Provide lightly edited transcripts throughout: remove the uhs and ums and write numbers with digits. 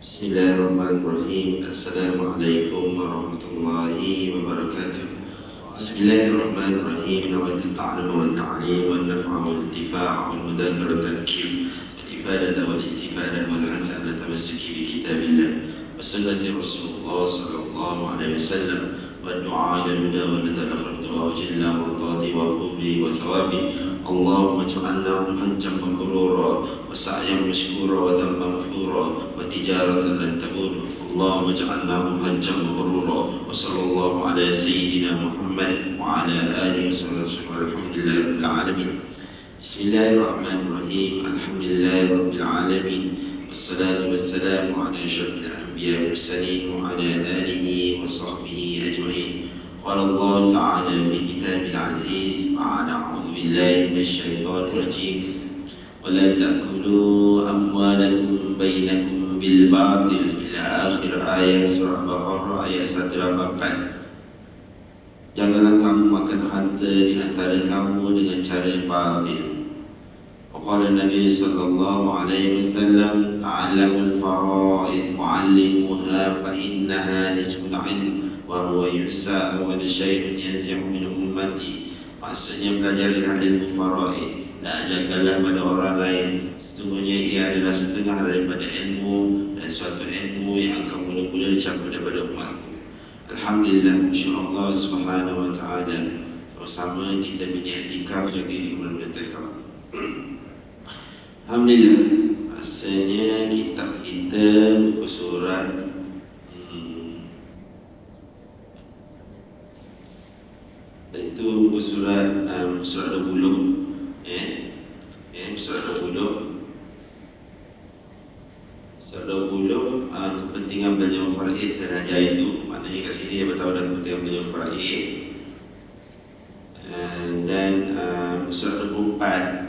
Bismillahirrahmanirrahim. Assalamualaikum warahmatullahi wabarakatuh. Bismillahirrahmanirrahim. Nawaitu ta'lima wa ta'lim wa nafa'a wa intifa'a wa mudhakara wa tadhkir wal ifadata wal istifadah wal hatha ala tamassuki bi kitabillah wa sunnati Rasulullah sallallahu alaihi wasallam wa du'a ila huda wa natadakhalu wa jalla wa tadi wa qubli wa thawabi. Allahumma ja'alna hajjan mabrura wa sa'yan mashkura wa dhamman maghfura wa tijaratan lan tabur. Allahumma ja'alna hajjan mabrura wa sallallahu ala sayyidina Muhammad wa ala alihi wa sahbihi walhamdulillahi rabbil alamin. Bismillahirrahmanirrahim. Alhamdulillahi rabbil alamin. Wassalatu wassalamu ala asyrafil anbiya'i wal mursalin wa ala alihi wa sahbihi ajma'in. Qala Allah ta'ala fi kitabil aziz ba'da a'udzu billahi minasy syaithanir rajim. Wa la ta'kulu amwalakum bainakum bil batil ila akhir ayat surah Baqarah ayat 184. Janganlah kamu makan harta di antara kamu dengan cara batil. Qala Nabi sallallahu alaihi wasallam, ta'allamul fara'id wa'allimuha fa innaha nisful 'ilm wa huwa yusa wa syai'un yanzi'u min ummati. Maksudnya pelajarilah ilmu fara'id dan ajarkanlah pada orang lain, sesungguhnya ia adalah setengah daripada ilmu dan suatu ilmu yang akan mula-mula dicabut daripada umatku. Alhamdulillah, insyaAllah subhanahu wa ta'ala bersama kita bina i'tikaf jaga di bulan i'tikaf. Alhamdulillah, rasanya kitab kita buku surat itu buku surat surat 20 surat 20 kepentingan belajar faraid saya ajar itu, maknanya kat sini dia beritahu dah kepentingan belajar faraid. Dan surat 24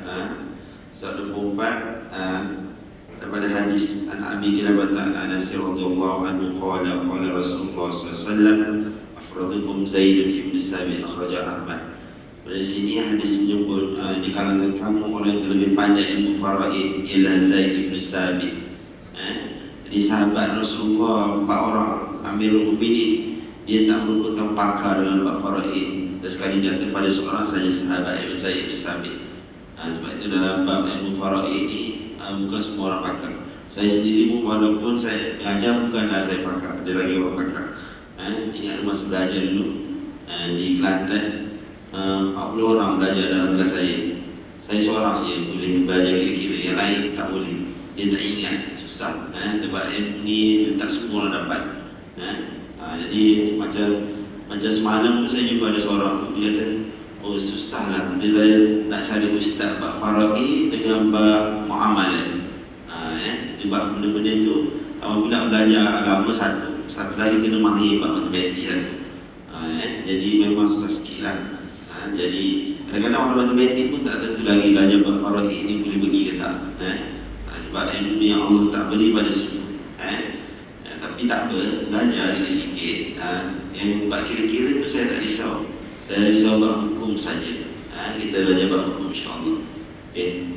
daripada hadis an Abi Kilabah Anas radhiyallahu anhu qala qala Rasulullah sallallahu alaihi wasallam afradukum Zaid ibn Sabit akhraja Ahmad. Pada sini hadis menyebut di kalangan kamu orang yang lebih pandai ilmu faraid ialah Zaid ibn Sabit. Jadi sahabat Rasulullah 4 orang Amirul Mukminin, dia tak merupakan pakar dalam bab faraid, dan sekali jatuh pada seorang saja sahabat Zaid ibn Sabit. Sebab itu dalam bab ilmu faraid ini bukan semua orang pakar. Saya sendiri pun walaupun saya mengajar bukanlah saya pakar, ada lagi orang pakar. Ingat masa belajar dulu di Kelantan, 40 orang belajar dalam kelas saya. Saya seorang je boleh belajar kira-kira, yang lain tak boleh. Dia tak ingat, susah. Sebab ilmu ni tak semua orang dapat. Jadi macam semalam tu saya jumpa ada seorang, dia kata, oh susahlah bila nak cari ustaz bab faraid dengan bab muamalah. Sebab benda-benda tu apabila belajar agama satu lagi kena mahir bab matematik satu. Jadi memang susah sikit lah. Jadi kadang-kadang orang matematik pun tak tentu lagi belajar bab faraid ni boleh pergi ke tak. Sebab ilmu yang Allah tak beri pada semua. Tapi tak apa, belajar sikit-sikit. Yang bab kira-kira tu saya tak risau. Saya risau bab hukum saja. Kita belajar bab hukum insyaAllah. Okay.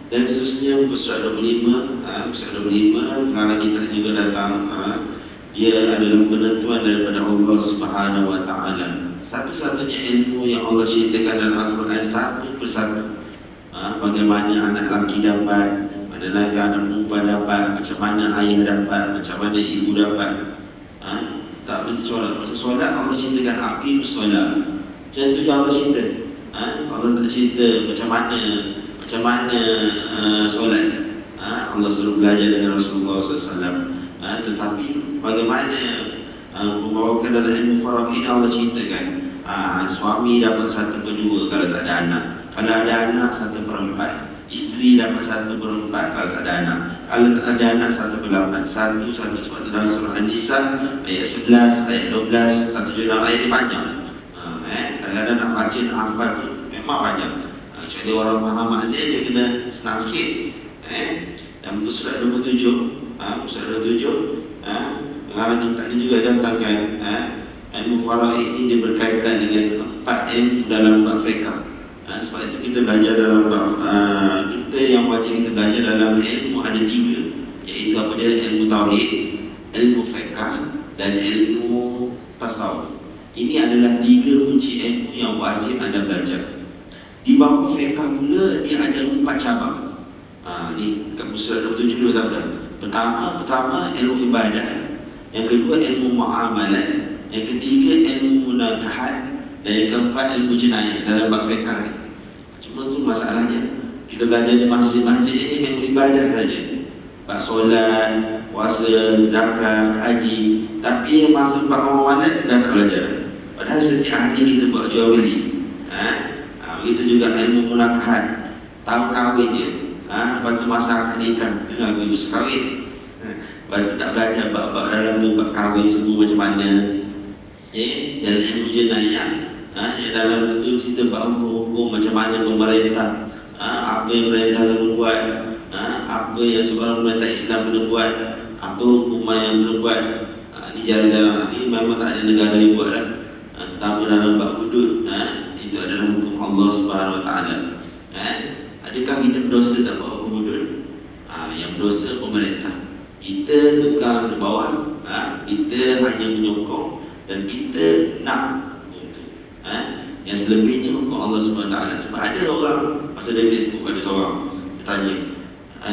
Dan khususnya buku surat 25, karena kita juga datang, dia adalah penentuan daripada Allah Subhanahu wa ta'ala. Satu-satunya ilmu yang Allah ceritakan dalam Al-Quran satu persatu. Bagaimana anak lelaki dapat, mana lagi anak perempuan dapat, macam mana ayah dapat, macam mana ibu dapat. Tak berarti solat. Maksud solat Allah ceritakan aqimus solat. Macam tu je Allah cerita. Allah tak cerita macam mana solat. Allah suruh belajar dengan Rasulullah SAW. Tetapi bagaimana membawakan dalam ilmu faraid ini Allah ceritakan. Suami dapat 1/2 kalau tak ada anak. Kalau ada anak 1/4. Isteri dapat 1/4 kalau tak ada anak. Kalau tak ada anak 1/8. Satu sebab itu dalam surah An-Nisa ayat 11, ayat 12, satu jurnal ayat ni panjang. Kadang-kadang nak baca nak hafal tu memang panjang. Kecuali orang faham makna dia kena senang sikit. Dan buku surat 27, pengarang kitab ni juga datangkan ilmu faraid ini dia berkaitan dengan 4 ilmu dalam bab fiqh. Sebab itu kita belajar dalam bab kita yang wajib kita belajar dalam ilmu ada 3, iaitu iaitu apa dia? Ilmu tauhid, ilmu fiqh dan ilmu tasawuf. Ini adalah 3 kunci ilmu yang wajib anda belajar. Di bawah fiqh pula dia ada 4 cabang. Ni kat muka 27 dulu tak ada. Pertama ilmu ibadah, yang kedua ilmu muamalat, yang ketiga ilmu munakahat, dan yang keempat ilmu jenayah dalam bab fiqh ni. Cuma tu masalahnya kita belajar di masjid-masjid ini ilmu ibadah saja. Bab solat, puasa, zakat, haji, tapi yang masa bab muamalat dah tak belajar. Padahal setiap hari kita buat jual beli. Begitu juga ilmu munakahat, tahu kahwin dia. Lepas tu masa akad nikah dengan ibu sekawin. Lepas tu tak belajar bab-bab dalam tu, bab kahwin semua macam mana. Dan ilmu jenayah, yang dalam situ cerita bab hukum macam mana pemerintah, apa yang perintah perlu buat, apa yang seorang pemerintah Islam perlu buat, apa hukuman yang perlu buat. Ni jarang-jarang, ni memang tak ada negara yang buat lah. Terutama dalam bab hudud, itu adalah hukum Allah Subhanahu Wa Taala. Adakah kita berdosa tak buat hukum hudud? Yang berdosa pemerintah. Kita tukang di bawah, kita hanya menyokong dan kita nak hukum tu. Yang selebihnya hukum Allah Subhanahu Wa Taala. Sebab ada orang masa di Facebook ada seorang dia tanya,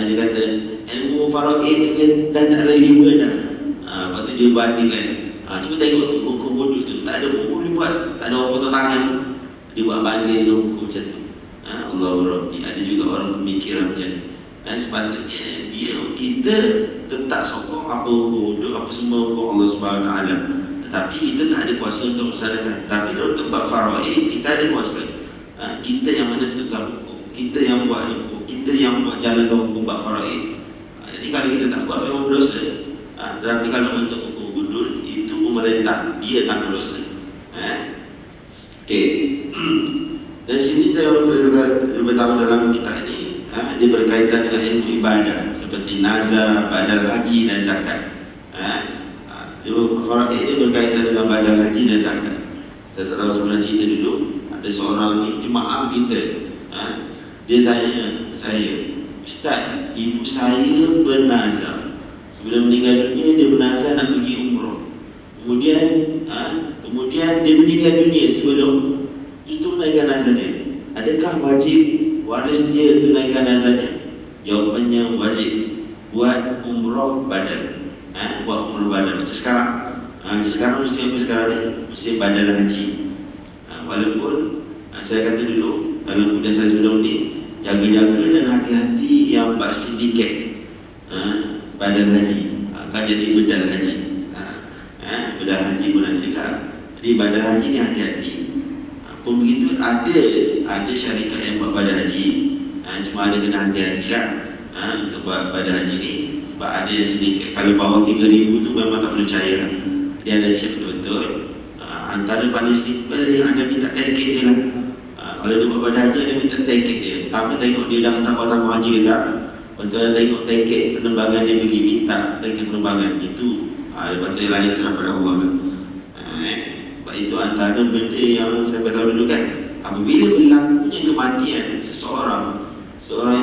dia kata ilmu faraid dia dah tak relevan dah. Lepas tu dia bandingkan. Cuba tengok tu hukum hudud tu, tak ada hukum dia buat, tak ada orang potong tangan. Dia buat banding dengan hukum macam tu. Allahu Rabbi. Ada juga orang pemikiran macam ni. Sepatutnya kita tetap sokong apa hukum hudud, apa semua hukum Allah Subhanahu Wa Taala. Tetapi kita tak ada kuasa untuk melaksanakan. Tapi untuk bab faraid kita ada kuasa. Kita yang menentukan hukum, kita yang buat hukum, kita yang buat jalankan hukum bab faraid. Jadi kalau kita tak buat memang berdosa. Tetapi kalau untuk hukum hudud itu pemerintah, dia tanggung dosa. Okey. Dari sini pertama dalam kitab ini dia berkaitan dengan ilmu ibadah seperti nazar, badal haji dan zakat. Faraid dia berkaitan dengan badal haji dan zakat. Saya tak tahu sebenarnya cerita dulu. Ada seorang ni jemaah kita, dia tanya saya, Ustaz, ibu saya bernazar sebelum meninggal dunia, dia bernazar nak pergi umrah. Kemudian dia meninggal dunia sebelum itu tunaikan nazar dia. Adakah wajib waris dia tunaikan nazarnya? Jawapannya wajib. Buat umrah badal. Buat umrah badal macam sekarang. Macam sekarang musim apa sekarang ni? Musim badal haji. Walaupun saya kata dulu dalam kuliah saya sebelum ni, jaga-jaga dan hati-hati yang buat sindiket badal haji, akan jadi bedal haji. Bedal haji pun ada juga. Jadi badal haji ni hati-hati. Pun begitu ada syarikat yang buat badal haji, cuma ada kena hati-hati lah untuk buat badal haji ni. Sebab ada yang sedikit, kalau bawah 3,000 tu memang tak percaya lah. Dia ada cek betul-betul. Antara paling simple yang anda minta tiket dia lah. Kalau dia buat badal haji, dia minta tiket dia. Pertama tengok dia daftar tamu haji ke tak. Lepas tu tengok tiket penerbangan dia pergi, minta tiket penerbangan. Itu lepas tu yang lain serah pada Allah kan. Sebab itu antara benda yang saya beritahu dulu kan, apabila berlakunya kematian seseorang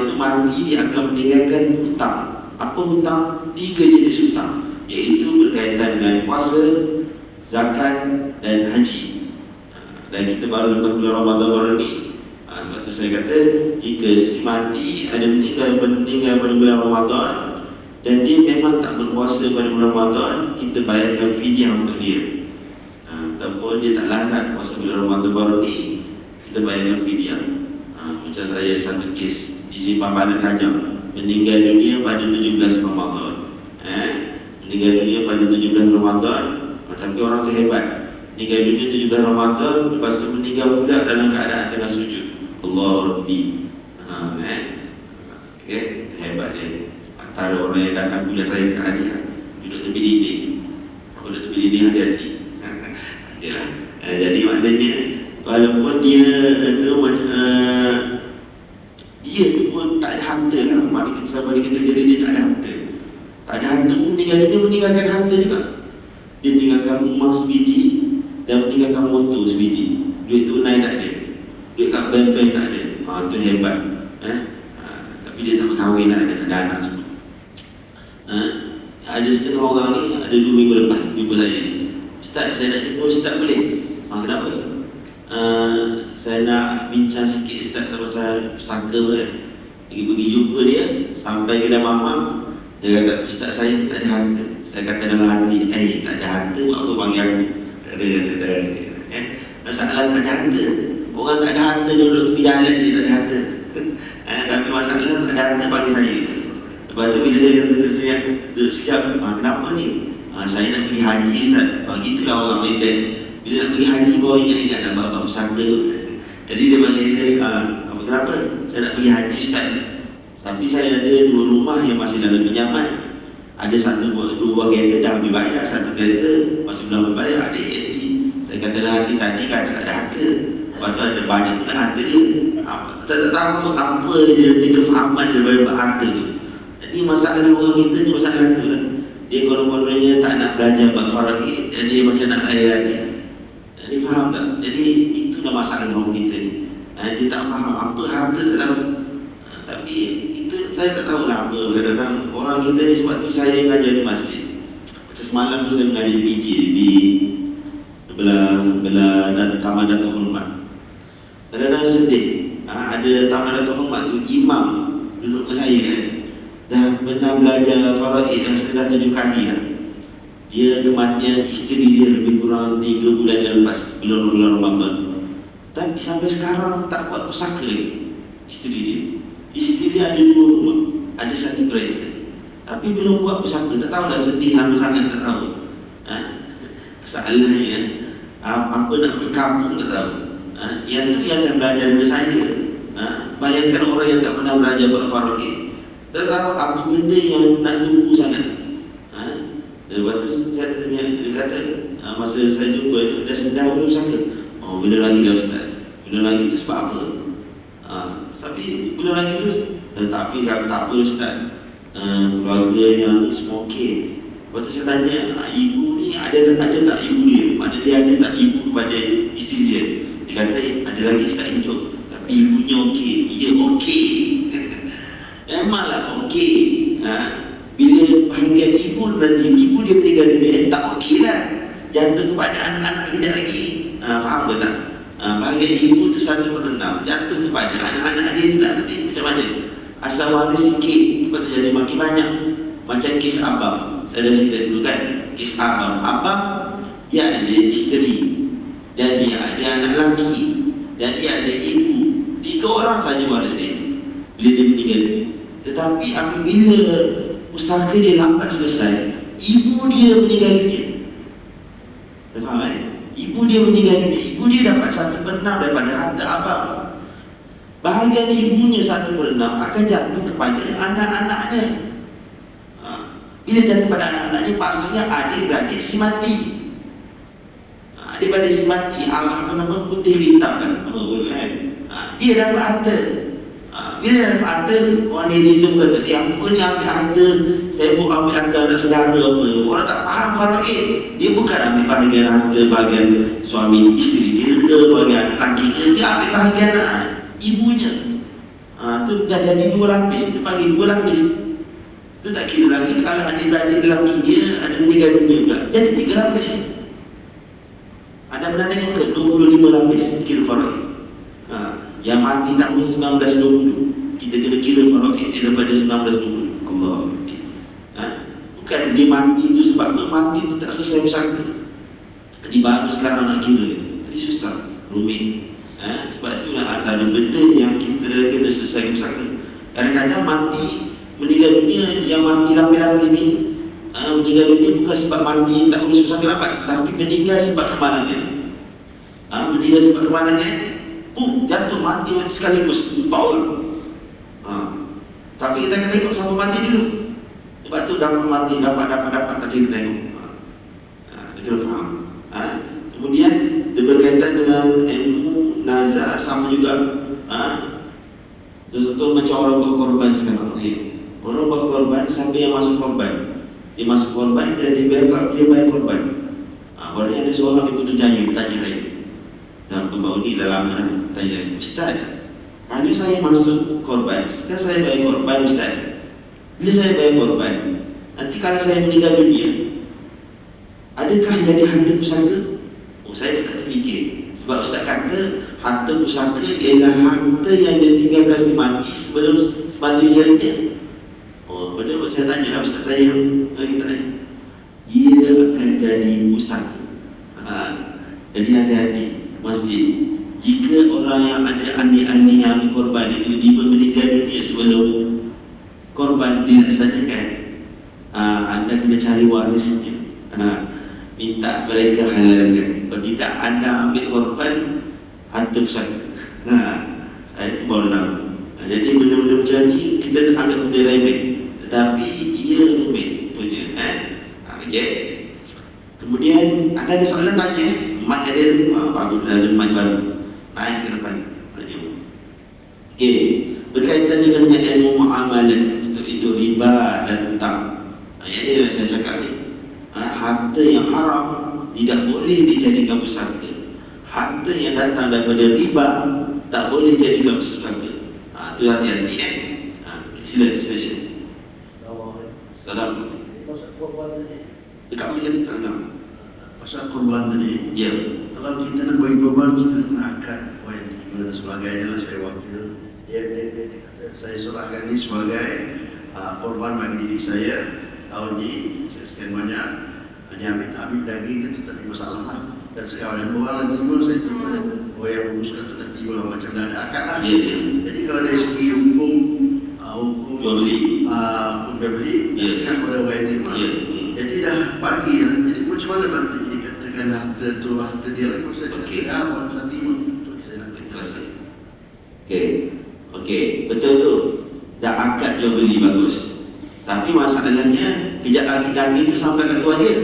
itu mati, dia akan meninggalkan hutang. Apa hutang? 3 jenis hutang, iaitu berkaitan dengan puasa, zakat dan haji. Dan kita baru lepas bulan Ramadan baru ni. Sebab tu saya kata, jika si mati ada meninggal pada bulan Ramadan dan dia memang tak berpuasa pada bulan Ramadan, kita bayarkan fidyah untuk dia. Ataupun dia tak lanat puasa bulan Ramadan baru ni, kita bayarkan fidyah. Macam saya satu kes di Simpang Barat Kajang, meninggal dunia pada 17 Ramadan. Meninggal dunia pada 17 Ramadan. Tapi orang tu hebat, meninggal dunia 17 Ramadan, lepas tu meninggal pula dalam keadaan tengah sujud. Allah Rabbi. Hebat dia. Antara orang yang datang kuliah saya kat Aliyah, duduk tepi dinding. Kalau duduk tepi dinding, hati-hati. Adalah. Jadi maknanya walaupun dia tu macam dia tu pun tak ada harta lah. Maknanya selama kita jadi dia tak ada harta. Tak ada harta pun meninggalkan harta juga. Dia tinggalkan rumah sebiji dan meninggalkan motor sebiji. Duit tunai tak ada, duit kat bank-bank tak ada. Tu hebat. Tapi dia tak berkahwin lah, dia tak ada anak semua. Ada setengah orang ni, ada 2 minggu lepas jumpa saya. Ustaz, saya nak jumpa Ustaz boleh? Kenapa? Saya nak bincang sikit Ustaz pasal sangka pergi jumpa dia, sampai kedai mamam. Dia kata, Ustaz saya tak ada harta. Saya kata dalam hati, tak ada harta, buat apa panggil aku? Tak ada. Masalah tak ada harta. Orang tak ada harta duduk tepi jalan dia tak ada harta. Tapi masalah tak ada harta panggil saya. Lepas tu bila saya kata duduk sekejap, kenapa ni? Saya nak pergi haji Ustaz. Begitulah orang Medan. Bila nak pergi haji bawa ingat-ingat nak bab pusaka. Jadi dia panggil saya, kenapa? Saya nak pergi haji Ustaz. Tapi saya ada 2 rumah yang masih dalam pinjaman. Ada 2 buah kereta dah habis bayar, 1 kereta masih belum habis bayar, ada ASP. Saya kata nanti tadi kata tak ada harta. Lepas tu ada banyak pula harta dia. Tak tahu apa dia kefahaman dia daripada harta tu. Jadi masalah orang kita ni masalah tu lah. Dia konon-kononnya tak nak belajar bab faraid dan dia macam nak lari-lari. Jadi faham tak? Jadi itulah masalah orang kita ni. Dia tak faham apa harta, tak tahu. Tapi itu saya tak tahu lah apa. Kadang-kadang orang kita ni, sebab tu saya mengajar di masjid. Macam semalam tu saya mengajar di PJ di belah Taman Datuk Hormat. Kadang-kadang sedih. Ada Taman Datuk Hormat tu, imam duduk dengan saya kan. Dah pernah belajar faraid dah sudah 7 kali dah. Dia kematian isteri dia lebih kurang 3 bulan yang lepas, bulan Ramadan. Tapi sampai sekarang tak buat pusaka lagi isteri dia. Isteri dia ada 2 rumah, ada 1 kereta, tapi belum buat pusaka. Tak tahu dah sedih lama sangat, tak tahu. Masalahnya apa nak berkampung tak tahu. Yang tu yang dah belajar dengan saya. Bayangkan orang yang tak pernah belajar buat faraid, tak tahu apa benda yang nak tunggu sangat. Lepas tu saya tanya, dia kata masa saya jumpa itu, dah sedang pusaka. Bila lagi dah Ustaz? Bila lagi tu sebab apa? Tapi bila lagi tu tapi tak apa Ustaz, keluarga yang ni semua okey. Lepas tu saya tanya, ibu ni ada tak ibu dia? Mana dia ada tak ibu kepada isteri dia? Dia kata ada lagi Ustaz hidup, tapi ibunya okey. Ya okey. Memanglah okey. Bila bahagian ibu, berarti ibu dia meninggal dunia, tak okey lah. Jatuh kepada anak-anak kejap lagi. Faham ke tak? Bahagian ibu tu 1/6 jatuh kepada anak-anak dia pula, nanti macam mana? Asal waris sikit, lepas tu jadi makin banyak. Macam kes abang, saya dah cerita dulu kan. Kes abang dia ada isteri dan dia ada anak lelaki dan dia ada ibu. 3 orang saja waris dia bila dia meninggal. Tetapi apabila pusaka dia lambat selesai, ibu dia meninggal dunia. Dah faham Ibu dia meninggal dunia. Ibu dia dapat 1/6 daripada harta abang. Bahagian ibunya 1/6 akan jatuh kepada anak-anaknya. Bila jatuh pada anak-anaknya, maksudnya adik-beradik si mati. Adik-beradik si mati, apa nama, putih hitam kan? Dia dapat harta. Bila dapat harta, orang netizen kata, apa ni ambil harta, saya pun ambil harta anak saudara apa. Orang tak faham faraid. Dia bukan ambil bahagian harta, bahagian suami isteri dia ke, bahagian anak lelaki ke, dia ambil bahagian ibunya. Tu dah jadi 2 lapis, dia panggil 2 lapis. Tu tak kira lagi kalau adik-beradik lelaki dia ada meninggal dunia pula, jadi 3 lapis. Ada pernah tengok ke 25 lapis kira faraid? Yang mati tahun 1920, kita kena kira faraid dia daripada 1920. Allah. Bukan dia mati tu sebab mati tu tak selesai pusaka. Jadi baru sekarang nak kira. Jadi susah, rumit. Sebab itulah antara benda yang kita kena selesai pusaka. Kadang-kadang mati, meninggal dunia, yang mati lapis-lapis ni meninggal dunia bukan sebab mati tak urus pusaka lambat, tapi meninggal sebab kemalangan. Meninggal sebab kemalangan, jatuh mati sekaligus 4 orang. Tapi kita akan tengok siapa mati dulu. Sebab tu dapat mati, dapat kita tengok. Dia kena faham. Kemudian dia berkaitan dengan ilmu nazar, sama juga. Contoh macam orang buat korban sekarang ni. Orang buat korban, siapa yang masuk korban? Dia masuk korban dan dia bayar korban. Baru ada seorang di Putrajaya tanya saya, dalam pembawa ni dah lama dah, tanya, Ustaz, kalau saya masuk korban, sekarang saya bayar korban Ustaz. Bila saya bayar korban, nanti kalau saya meninggal dunia, adakah jadi harta pusaka? Oh, saya pun tak terfikir. Sebab Ustaz kata harta pusaka ialah harta yang ditinggalkan si mati sebelum semati dia dunia. Oh, benar saya tanya lah Ustaz saya yang lagi tanya. Ia akan jadi pusaka. Jadi hati-hati masjid. Jika orang yang ada ahli-ahli yang ambil korban itu tiba meninggal dunia sebelum korban dilaksanakan, anda kena cari warisnya, minta mereka halalkan. Kalau tidak, anda ambil korban harta pusaka. Saya baru tahu. Jadi benda-benda macam ni kita anggap benda remeh, tetapi ia rumit punya. Okey. Kemudian ada soalan tanya, mic ada, bagus ada mic baru. Naik ke depan. Okey, berkaitan juga dengan ilmu muamalah, untuk itu riba dan hutang. Ini yang saya cakap ni. Harta yang haram tidak boleh dijadikan pusaka. Harta yang datang daripada riba tak boleh dijadikan pusaka. Itu hati-hati Sila. Assalamualaikum. Pasal korban tadi. Dekat macam tak. Pasal korban tadi. Ya. Kalau kita nak bagi korban, kita kena akad dan sebagainya lah. Saya wakil. Dia kata saya serahkan ini sebagai korban bagi diri saya tahun ini. Sekian banyak. Dia ambil daging itu tak ada masalah lah. Dan sekawan orang yang terima, saya terima. Orang yang uruskan itu dah terima macam dah ada akad lah. Ya. Jadi kalau dari segi hukum jual beli, hukum jual beli, kan pada orang yang terima. Jadi dah pagi lah. Jadi macam mana lah dikatakan harta tu harta dia lagi? Maksudnya orang tak terima. Itu saya nak beritahu. Okey, betul tu. Dah akad jual beli bagus. Tapi masalahnya kejap lagi daging tu sampai ke tuan dia.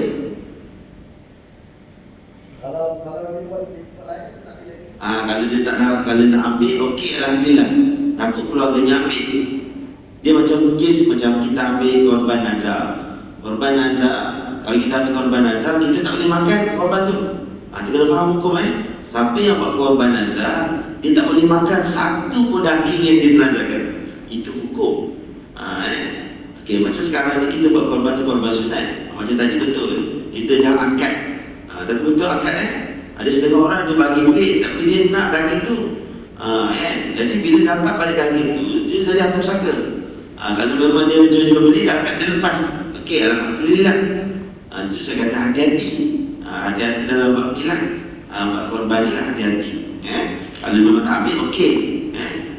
Kalau dia buat lain tu tak boleh. Kalau dia tak ambil, okey, alhamdulillah. Takut keluarganya ambil. Dia macam kes macam kita ambil korban nazar. Korban nazar, kalau kita ambil korban nazar, kita tak boleh makan korban tu. Kita kena faham hukum siapa yang buat korban nazar, dia tak boleh makan satu pun daging yang dia nazarkan. Itu hukum. Okey, macam sekarang ni kita buat korban tu korban sunat. Macam tadi betul, kita dah akad. Tapi betul akad ada setengah orang dia bagi duit tapi dia nak daging tu. Jadi bila dapat balik daging tu, dia jadi harta pusaka. Kalau memang dia jual beli, dah akad dia lepas. Okey, alhamdulillah. Itu saya kata hati-hati. Hati-hati dalam bab ni lah. Bab korban ni lah hati-hati. Kalau memang tak ambil, okey.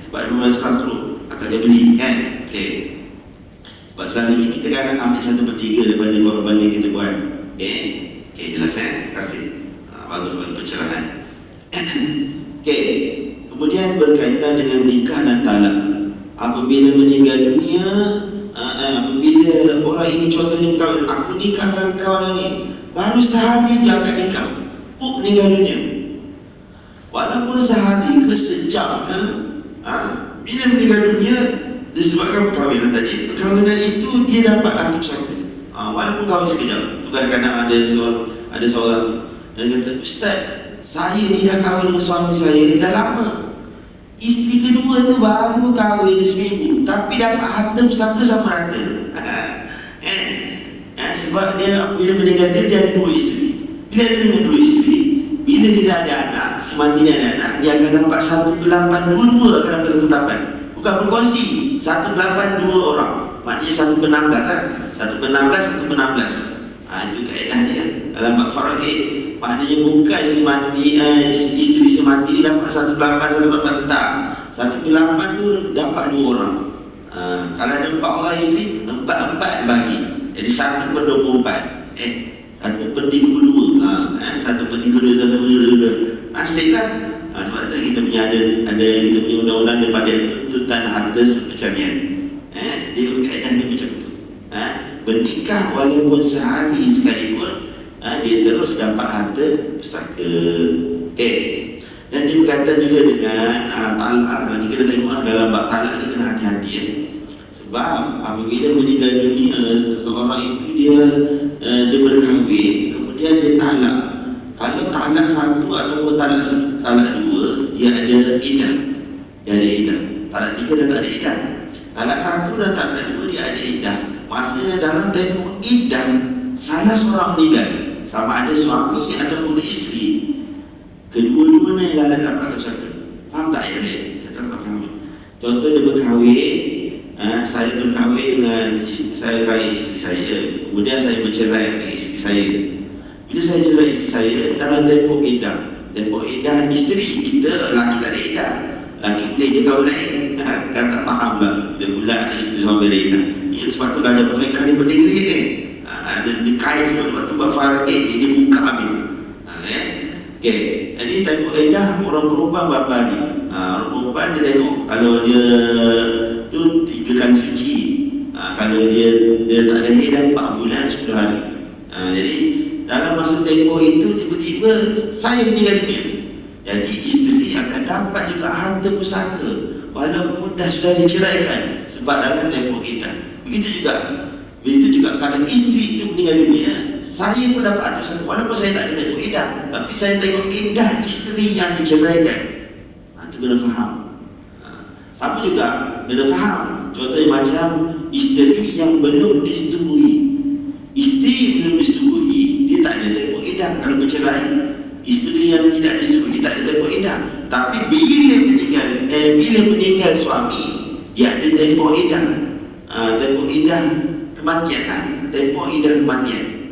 Sebab memang serang-serung akad dia beli kan. Okey. Sebab selalunya kita kan ambil 1/3 daripada korban yang kita buat. Okey, jelas Terima kasih. Bagus bagi pencerahan. Okey. Kemudian berkaitan dengan nikah dan talak. Apabila meninggal dunia, apabila orang ini contohnya kahwin, aku nikah dengan kawan ni, baru sehari je akad nikah, meninggal dunia. Walaupun sehari ke sejam ke, bila meninggal dunia disebabkan perkahwinan tadi, perkahwinan itu dia dapat harta pusaka. Walaupun kahwin sekejap. Tu kadang-kadang ada seorang tu, dia kata, Ustaz, saya ni dah kahwin dengan suami saya dah lama. Isteri kedua tu baru kahwin seminggu, tapi dapat harta pusaka sama rata. Sebab dia bila meninggal dia ada 2 isteri. Bila ada dengan 2 isteri, bila dia dah ada anak, si mati dia ada anak, dia akan dapat 1/8, dua-dua akan dapat 1/8. Bukan berkongsi, 1/8 2 orang. Maknanya 1/16 lah. 1/16, 1/16. Itu kaedah dia. Dalam bab faraid, maknanya bukan si mati, isteri si mati dia dapat 1/8, 1/8 tak. 1/8 tu dapat 2 orang. Kalau ada 4 orang isteri, 4/4 bagi. Jadi 1/24. 1/32. 1/32, 1/32. Nasib lah. Sebab tu kita punya ada kita punya undang-undang daripada tuntutan harta sepercarian. Dia kaedah dia macam tu. Bernikah walaupun sehari sekalipun, dia terus dapat harta pusaka. Okey. Dan dia berkaitan juga dengan talak. Nanti kita tengok dalam bab talak ni kena hati-hati Sebab apabila meninggal dunia seseorang itu dia berkahwin, kemudian dia talak. Kalau talak 1 ataupun talak 2, dia ada iddah. Dia ada iddah. Talak 3 dah tak ada iddah. Talak 1 dan talak 2 dia ada iddah. Maksudnya dalam tempoh iddah salah seorang meninggal, sama ada suami ataupun isteri, kedua-duanya lalai dapat tersangka. Faham tak ya? Tak faham. Contoh dia berkahwin, saya berkahwin dengan isteri saya, kahwin isteri saya, kemudian saya bercerai dengan isteri saya. Bila saya cerai isteri saya dalam tempoh iddah, isteri kita, laki tak ada iddah, laki boleh je kahwin lain. Kan tak faham lah. Dia pula isteri suami ada iddah. Ia sebab tu dah dapat fiqah ni penting ni. Ada kait sebab tu buat farq dia buka habis. Okey. Jadi tempoh iddah orang perempuan berapa ni? Orang perempuan dia tengok kalau dia tu 3 kali suci. Kalau dia tak ada haid 4 bulan 10 hari. Jadi dalam masa tempoh itu tiba-tiba saya meninggal dunia. Jadi isteri akan dapat juga harta pusaka walaupun dah sudah diceraikan sebab dalam tempoh iddah. Begitu juga kalau isteri itu meninggal dunia, saya pun dapat harta pusaka walaupun saya tak ada tempoh iddah, tapi saya tengok iddah isteri yang diceraikan. Itu kena faham. Sama juga kena faham. Contohnya macam isteri yang belum disetubui. Isteri belum disetubui, dia tak ada tempoh iddah kalau bercerai. Isteri yang tidak disetubui tak ada tempoh iddah. Tapi bila meninggal suami, dia ada tempoh iddah. Tempoh iddah kematian kan? Tempoh iddah kematian.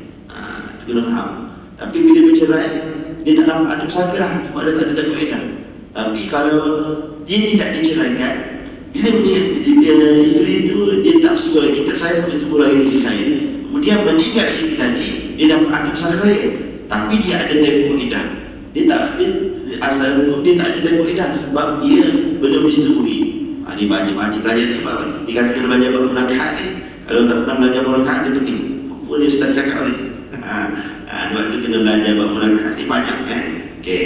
Itu kena faham. Tapi bila bercerai, dia tak dapat harta pusaka lah sebab dia tak ada tempoh iddah. Tapi kalau dia tidak diceraikan, bila isteri itu dia tak bersetubuh lagi, saya tak bersetubuh lagi isteri saya, kemudian meninggal isteri tadi, dia dapat harta pusaka saya, tapi dia ada tempoh iddah. Asal hukum dia tak ada tempoh iddah sebab dia belum disetubui. Ini banyak belajar ni, dikatakan belajar bermunakahat ni. Kalau tak pernah belajar bermunakahat ni penting. Apa dia ustaz cakap ni? Sebab tu kena belajar bermunakahat ni banyak okey.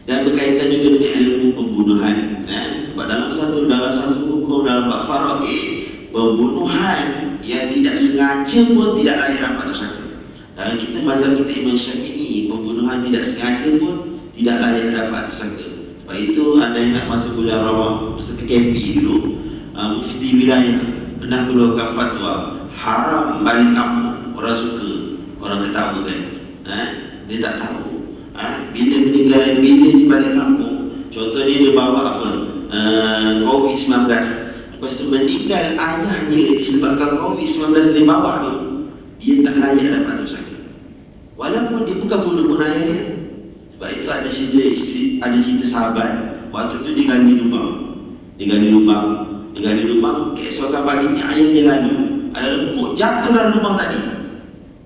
Dan berkaitan juga dengan ilmu pembunuhan. Sebab dalam satu hukum dalam bab faraid, pembunuhan yang tidak sengaja pun tidak layak dapat tersangka. Dalam mazhab kita Imam Syafi'i, pembunuhan tidak sengaja pun tidak layak dapat tersangka. Sebab itu anda ingat masa bulan Ramadan, masa PKP dulu, mufti wilayah pernah keluarkan fatwa haram balik kampung. Orang suka, orang ketawa kan. Dia tak tahu. Bila meninggal, bila di balik kampung, contohnya dia bawa apa? COVID-19. Lepas tu meninggal ayahnya disebabkan COVID-19 dia bawa tu, dia tak layak dapat tersangka. Walaupun dia bukan bunuh ayah dia. Sebab itu ada cerita sahabat, waktu tu dia gali lubang, keesokan paginya ayahnya lalu, ada lempuk jatuh dalam lubang tadi.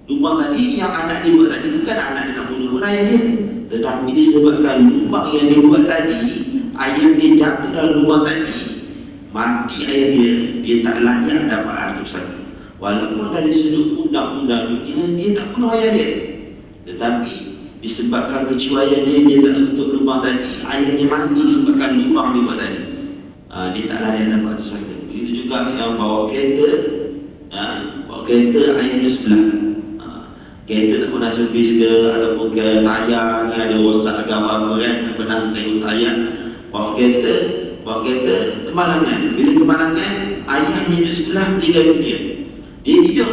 Lubang tadi yang anak dia buat tadi bukan anak dia nak bunuh ayah dia, tetapi disebabkan lubang yang dia buat tadi, ayah dia jatuh dalam lubang tadi, mati ayah dia tak layak dapat harta pusaka. Walaupun dari sudut undang-undang dunia dia tak bunuh ayah dia, tetapi disebabkan kecuaian dia tak tutup lubang tadi, ayahnya mati disebabkan lubang dia buat tadi. Dia tak layak dapat harta pusaka. Begitu juga yang bawa kereta, ayahnya sebelah. Kereta tak pernah servis ke, ataupun ke tayar ni ada rosak ke apa kan, tak pernah tengok tayar. Bawa kereta kemalangan. Bila kemalangan, ayahnya di sebelah meninggal dunia. Dia hidup,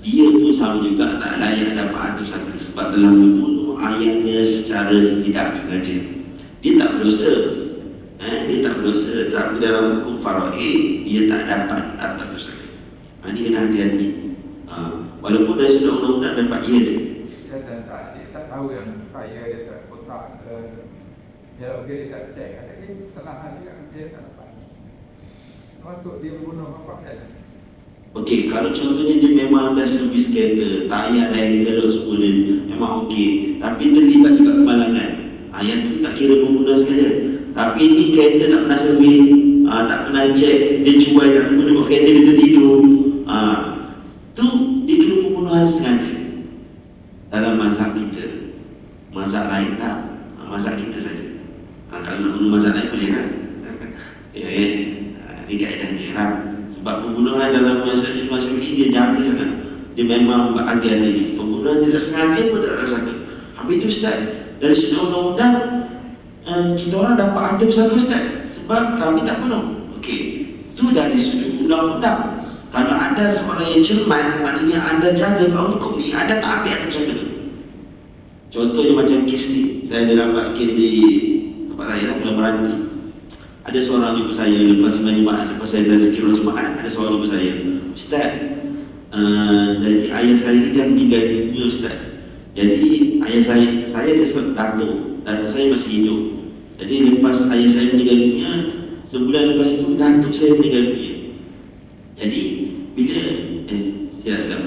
dia pun sama juga tak layak dapat harta pusaka sebab telah membunuh ayahnya secara tidak sengaja. Dia tak berdosa, tapi dalam hukum faraid dia tak dapat harta pusaka. Ini kena hati-hati. Walaupun dari sudut undang-undang dapat ia je. Dia tak tahu yang kaya dia tak kotak dia tak cek. Kesalahan dia tak dapat. Masuk dia membunuh bapak dia. Okey, kalau contohnya dia memang dah servis kereta, tayar dan elok semua dia memang okey, tapi terlibat juga kemalangan. Yang tu tak kira pembunuhan saja. Tapi ni kereta tak pernah servis, tak pernah cek, dia cuai tak pernah buat kereta dia tertidur. Tu dia kira pembunuhan sengaja. Dalam mazhab kita, mazhab lain tak, mazhab kita saja. Kalau nak bunuh mazhab lain boleh kan? Ini kaedahnya lah. Sebab pembunuhan dalam mazhab ini dia jaga sangat. Dia memang hati-hati. Pembunuhan tidak sengaja pun tak tersangka. Habis itu Ustaz, dari sudut undang-undang kita orang dapat harta pusaka Ustaz sebab kami tak bunuh. Okey, itu dari sudut undang-undang. Kalau anda seorang yang cermat, maknanya anda jaga kau hukum ni, anda tak ambil atas pusaka tu. Contohnya macam kes ni, saya ada dapat kes di tempat saya lah, Pulau Meranti. Ada seorang jumpa saya lepas sembahyang Jumaat, lepas saya tazkir Jumaat, ada seorang jumpa saya, Ustaz, jadi ayah saya ni dah meninggal dunia Ustaz. Jadi ayah saya dia sebab datuk saya masih hidup. Jadi lepas ayah saya meninggal dunia, sebulan lepas tu datuk saya meninggal dunia. Jadi bila silap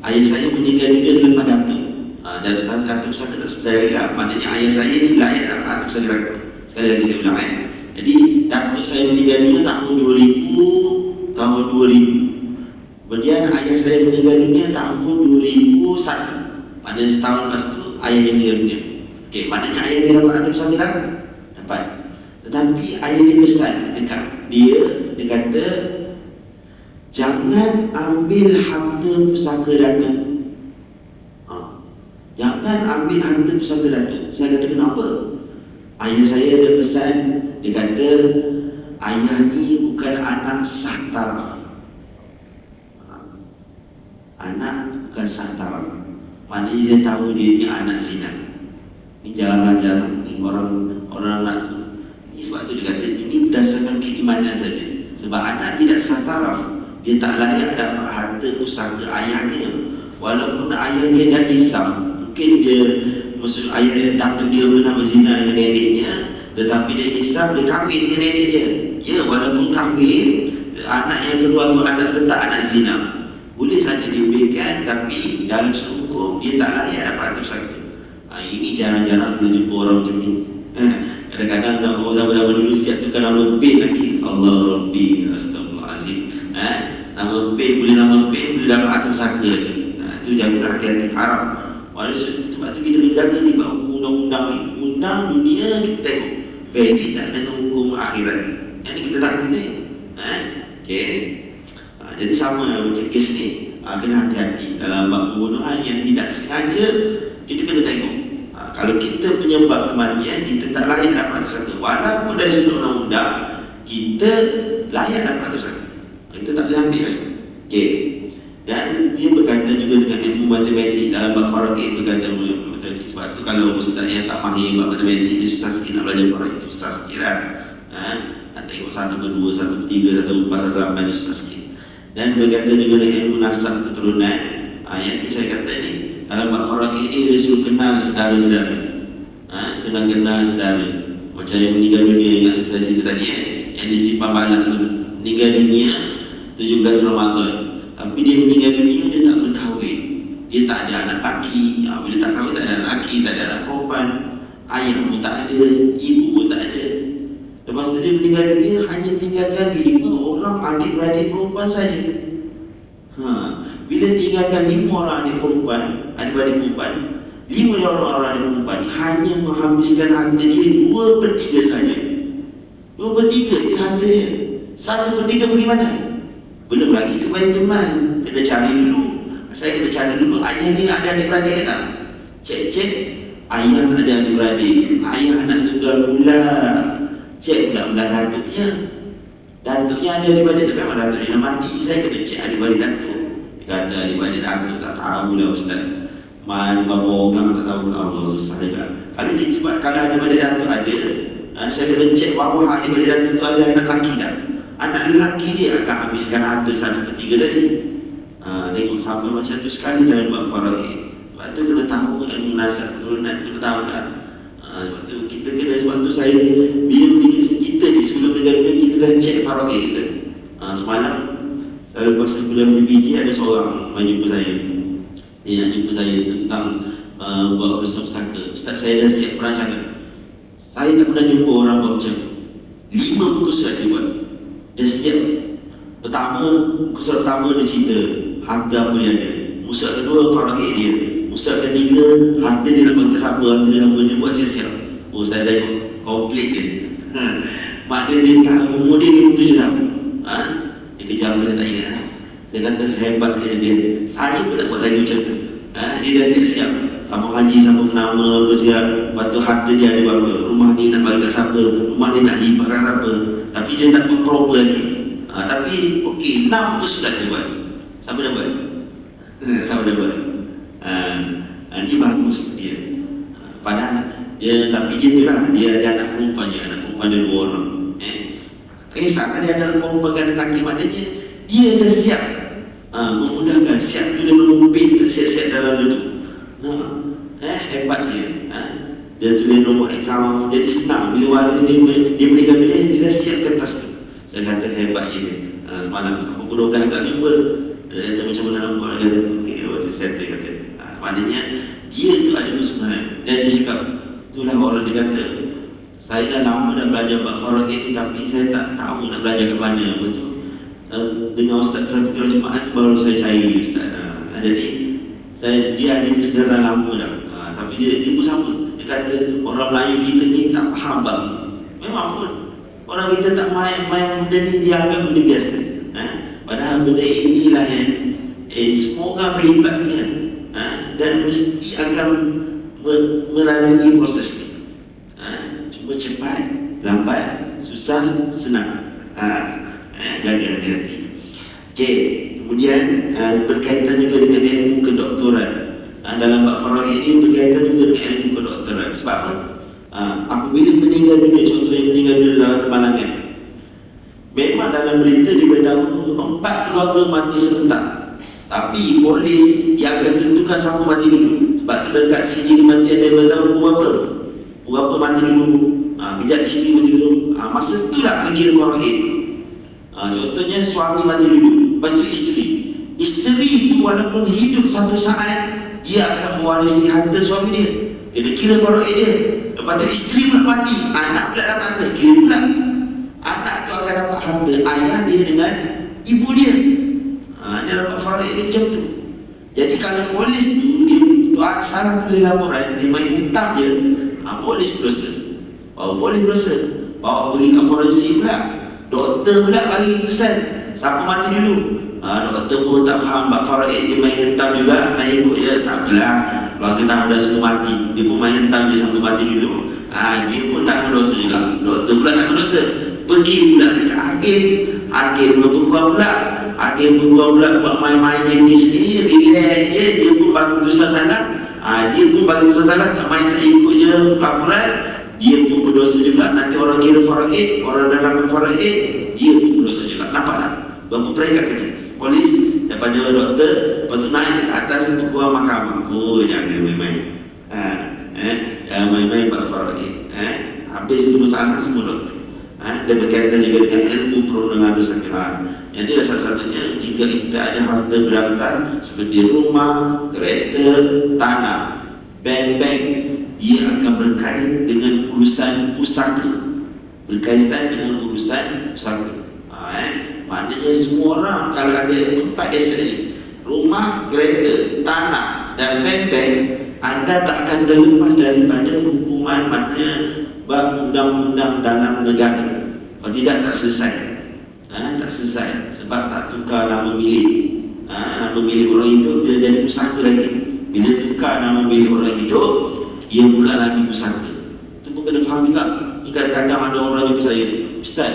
ayah saya meninggal dunia selepas datuk. Datuk pusaka tak sesuai, maknanya ayah saya ni layak dapat datuk pusaka datuk. Sekali lagi saya ulang Jadi datuk saya meninggal dunia tahun 2000. Kemudian ayah saya meninggal dunia tahun 2001. Maknanya setahun lepas tu ayah yang meninggal dunia. Okey, maknanya ayah dia dapat datuk pusaka tak? Dapat. Tetapi ayah dia pesan dekat dia kata jangan ambil harta pusaka datuk. Jangan ambil harta pusaka datuk. Saya kata kenapa? Ayah saya ada pesan, dia kata ayah ni bukan anak sah taraf. Anak bukan sah taraf. Maknanya dia tahu dia ni anak zina. Ni jarang-jarang ni orang nak tu. Ini sebab tu dia kata ini berdasarkan keimanan saja. Sebab anak tidak sah taraf, dia tak layak dapat harta pusaka ayahnya. Walaupun ayahnya dah isaf, mungkin dia maksud ayah datuk dia pernah berzina dengan neneknya, tetapi dia isaf, dia kahwin dengan nenek dia. Ya, walaupun kahwin, anak yang kedua tu anak tetap anak zina. Boleh saja diberikan, tapi dalam hukum dia tak layak dapat pusaka. Ini jarang-jarang kita jumpa orang macam ni. Kadang-kadang zaman-zaman dulu siap tu kan nama bin lagi. Allah Rabbi, Astagfirullahaladzim. Nama bin, nama bin boleh dapat atas pusaka lagi. Itu jaga hati-hati, haram. Sebab tu kita kena jaga ni bahawa undang-undang ni, undang dunia kita tengok valid tak dengan hukum akhirat. Yang ni kita tak guna. Okay. Jadi sama macam kes ni, kena hati-hati dalam bab pembunuhan yang tidak sengaja. Kita kena tengok kalau kita penyebab kematian, kita tak layak dapat pusaka. Walaupun dari sudut undang-undang kita layak dapat pusaka, kita tak boleh ambil lagi. Okay. Dan dia berkaitan juga dengan ilmu matematik dalam bab faraid, berkaitan dengan matematik. Sebab tu kalau ustaz yang tak mahir bab matematik, dia susah sikit nak belajar faraid, susah sikit lah. Nak tengok 1 per 2, 1 per 3, 1 per 4, 1 per 8, susah sikit. Dan berkaitan juga dengan ilmu nasab keturunan. Yang ni saya kata ni, dalam bab faraid ni dia suruh kenal saudara-saudara. Kenal saudara. Macam yang meninggal dunia yang saya cerita tadi, yang disimpan balak tu meninggal dunia 17 Ramadan. Tapi dia meninggal dunia, dia tak berkahwin. Dia tak ada anak lelaki. Bila tak kahwin, tak ada anak lelaki, tak ada anak perempuan. Ayah pun tak ada, ibu pun tak ada. Lepas tu dia meninggal dunia, hanya tinggalkan 5 orang adik-beradik perempuan saja. Bila tinggalkan 5 orang adik-beradik perempuan, 5 orang adik perempuan hanya menghabiskan harta dia 2 per 3 saja. 2 per 3 dia harta dia. 1 per 3 pergi mana? Belum lagi ke Baitul-Mal. Kena cari dulu. Saya kena cari dulu ayah ni ada adik-beradik tak? Cek ayah tak ada adik-beradik. Ayah anak tunggal pula. Cek pula datuknya. Datuknya ada adik-beradik, tapi memang datuk dia dah mati. Saya kena cek adik-beradik datuk. Dia kata adik-beradik datuk tak tahu lah ustaz. Mana berapa orang tak tahu. Allah susah juga. Kalau dia sebab kalau adik-beradik datuk ada, saya kena cek bawah adik-beradik datuk tu ada anak lelaki tak? Anak lelaki dia akan habiskan harta 1 per 3 tadi. Tengok sampai macam tu sekali dalam bab faraid. Sebab tu kena tahu ilmu nasab keturunan, kena tahu tak. Sebab tu kita kena, sebab tu saya bila kita ni sebelum meninggal dunia kita dah cek faraid kita. Semalam saya lepas sebelum di biji ada seorang jumpa saya. Dia nak jumpa saya tentang buat pusaka. Ustaz, saya dah siap perancangan. Saya tak pernah jumpa orang buat macam tu. 5 muka surat dia buat. Dia siap. Muka surat pertama dia cerita harta apa dia ada. Muka surat kedua faraid dia. Muka surat ketiga harta dia nak bagi ke siapa, harta dia apa dia buat siap. Saya tengok komplit dia. Maknanya dia tak umur dia 27 tahun. Dia kejam dia tak ingat. Saya kata hebat dia. Saya pun tak buat lagi macam tu. Dia dah siap-siap. Tabung haji sambung nama apa siap. Lepas tu harta dia ada berapa, rumah ni nak bagi kat siapa, rumah ni nak hibah kat siapa. Tapi dia tak buat proper lagi. Tapi okey, 6 ke sudah dia buat. Siapa dah buat? Siapa dah buat? Dia bagus dia. Padahal dia, tapi dia tu lah, dia ada anak perempuan je, anak perempuan dia 2 orang. Tak kisah dia ada anak perempuan ke anak lelaki, maknanya dia dah siap memudahkan, siap tu dia melumpin siap-siap dalam dia tu. Hebat dia. Dia tulis nombor akaun, jadi senang bila waris dia berikan dia dah siap kertas tu. Saya kata hebat dia. Semalam pukul 12 agak jumpa. Dia kata macam mana nampak, dia kata okey, dia settle kata. Maknanya dia tu ada kesusahan. Dan dia cakap, itulah orang dia kata, saya dah lama dah belajar bab faraid ni, tapi saya tak tahu nak belajar ke mana. Betul. Dengan Ustaz Segera Jemaah tu baru saya cari Ustaz. Jadi dia ada kesedaran lama dah. Tapi dia pun sama. Dia kata orang Melayu kita ni tak faham bab ni. Memang pun orang kita tak main benda ni, dia anggap benda biasa. Padahal benda inilah yang semua orang terlibat ni. Dan mesti akan melalui proses ni. Cuma cepat, lambat, susah, senang. Jaga hati-hati. Okey, kemudian berkaitan juga dengan ilmu kedoktoran. Dalam bab faraid ini berkaitan juga dengan ilmu kedoktoran. Sebab apa? Apabila meninggal dunia, contohnya meninggal dunia dalam kemalangan, memang dalam berita diberitahu 4 keluarga mati serentak, tapi polis yang akan tentukan siapa mati dulu. Sebab tu dekat siji kematian dia beritahu berapa mati dulu. Kejap isteri mati dulu. Masa tu lah kira faraid. Contohnya suami mati dulu, lepas tu isteri itu walaupun hidup satu saat, dia akan mewarisi harta suami dia. Dia kira faraid dia. Lepas tu isteri pula mati, anak pula dapat harta, kira pula anak tu akan dapat harta ayah dia dengan ibu dia. Dia dapat faraid dia macam tu. Jadi kalau polis tu dia salah tulis laporan, dia main hitam je, polis berdosa. Polis berdosa. Bawa pergi ke forensik pula, doktor pula bagi keputusan siapa mati dulu. Doktor pun tak faham bab faraid, dia main hitam juga, main ikut je, tak apalah, keluarga tamu dah semua mati, dia pun main hitam je sampai mati dulu. Dia pun tak berdosa juga, doktor pula tak berdosa. Pergi pula dekat hakim dengan peguam pula, hakim peguam pula buat main-main ni sendiri, relax je, dia pun bagi keputusan salah. Dia pun bagi keputusan salah, tak main tak ikut je laporan, dia pun berdosa juga. Nanti orang kira faraid, orang dalam faraid, dia pun berdosa juga. Nampak tak? Berapa peringkat kena? Polis daripada doktor, lepas tu naik ke atas peguam mahkamah. Jangan main-main. Jangan main-main bab faraid. Habis tu masalah semua doktor. Dan berkaitan juga dengan ilmu perundangan tu sakit. Jadi salah satunya jika kita ada harta berdaftar seperti rumah, kereta, tanah, bank, dia akan berkait dengan urusan pusaka. Berkaitan dengan urusan pusaka. Maknanya semua orang kalau ada 4 aset ni, rumah, kereta, tanah dan bank, anda tak akan terlepas daripada hukuman, maknanya bab undang-undang dalam negara. Kalau tidak tak selesai. Tak selesai sebab tak tukar nama milik. Nama milik orang hidup dia jadi pusaka lagi. Bila tukar nama milik orang hidup, ia bukan lagi pusaka. Itu pun kena faham juga. Ni kadang-kadang ada orang jumpa saya, Ustaz,